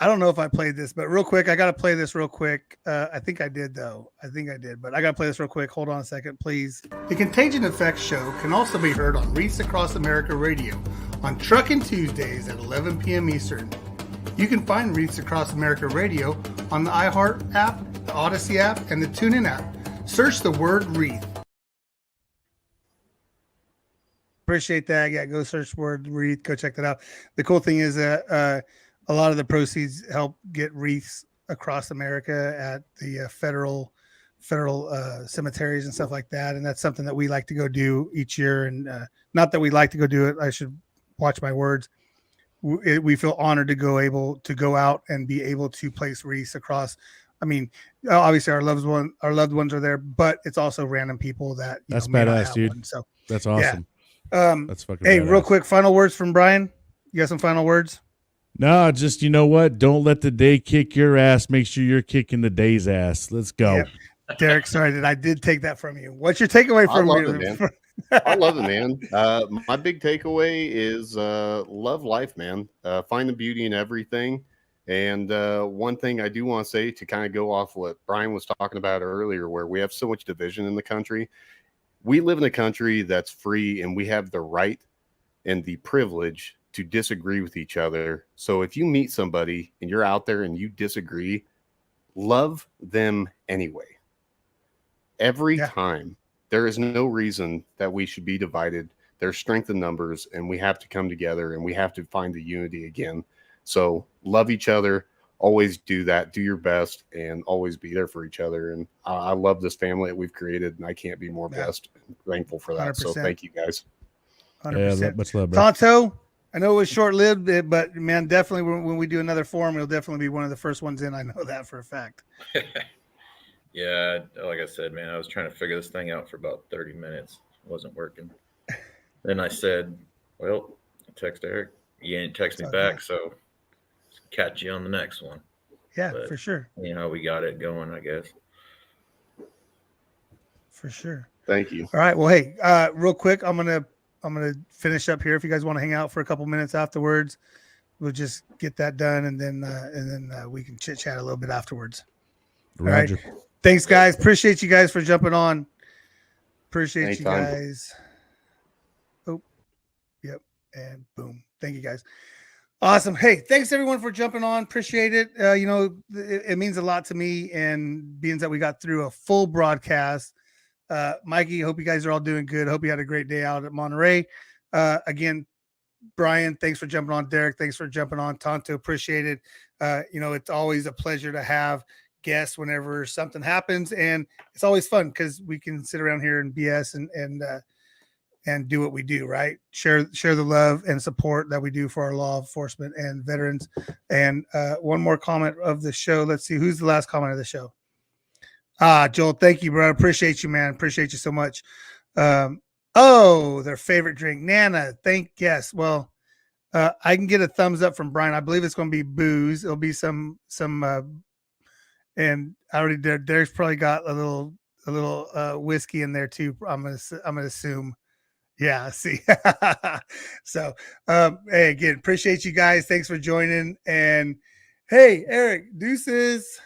I don't know if I played this, but real quick, I got to play this real quick. I think I did, though. I think I did, but I got to play this real quick. Hold on a second, please. The Contagion Effects show can also be heard on Reefs Across America Radio on Truckin' Tuesdays at 11 p.m. Eastern. You can find Reefs Across America Radio on the iHeart app, the Odyssey app, and the TuneIn app. Search the word Reef. Appreciate that. Yeah, go search word Reef. Go check that out. The cool thing is that a lot of the proceeds help get wreaths across America at the federal cemeteries and stuff like that. And that's something that we like to go do each year. And not that we like to go do it. I should watch my words. We feel honored to go out and be able to place wreaths across. I mean, obviously our loved ones are there, but it's also random people that That's may not badass, have dude. one. So That's awesome. That's fucking hey, badass. real quick, final words from Brian. You got some final words? No, just you know what? Don't let the day kick your ass. Make sure you're kicking the day's ass. Let's go. Yep. Derek, sorry that I did take that from you. What's your takeaway I from love you? it, man. I love it, man. My big takeaway is love life, man. Find the beauty in everything. And one thing I do want to say to kind of go off what Brian was talking about earlier, where we have so much division in the country. We live in a country that's free, and we have the right and the privilege to disagree with each other. So if you meet somebody and you're out there and you disagree, love them anyway. Every time. There is no reason that we should be divided. There's strength in numbers, and we have to come together, and we have to find the unity again. So love each other. Always do that. Do your best, and always be there for each other. And I love this family that we've created, and I can't be more blessed and thankful for that. 100%. So thank you, guys. 100%. Yeah, much love, bro. Tonto, I know it was short-lived, but man, definitely when we do another forum, it'll definitely be one of the first ones in. I know that for a fact. Yeah, like I said, man, I was trying to figure this thing out for about 30 minutes. It wasn't working. Then I said, well, text Eric. He ain't text me back, so catch you on the next one. Yeah, for sure. You know, we got it going, I guess. For sure. Thank you. All right. Well, hey, real quick, I'm gonna finish up here. If you guys want to hang out for a couple minutes afterwards, we'll just get that done, and then we can chit chat a little bit afterwards. Roger. All right. Thanks, guys. Appreciate you guys for jumping on. Appreciate Anytime. you guys. Oh, yep. And boom. Thank you, guys. Awesome. Hey, thanks everyone for jumping on. Appreciate it. You know, it means a lot to me, and being that we got through a full broadcast. Mikey, hope you guys are all doing good. Hope you had a great day out at Monterey. Again, Brian, thanks for jumping on. Derek, thanks for jumping on. Tonto, appreciate it. You know, it's always a pleasure to have guests whenever something happens, and it's always fun because we can sit around here and BS and do what we do, right? Share the love and support that we do for our law enforcement and veterans. And one more comment of the show. Let's see, who's the last comment of the show? Joel, thank you, bro. Appreciate you, man. Appreciate you so much. Their favorite drink, Nana. Yes. Well, I can get a thumbs up from Brian. I believe it's going to be booze. It'll be some and I already did. Derek's probably got a little whiskey in there too. I'm gonna assume. Yeah. See. So, hey, again, appreciate you guys. Thanks for joining. And hey, Eric, deuces.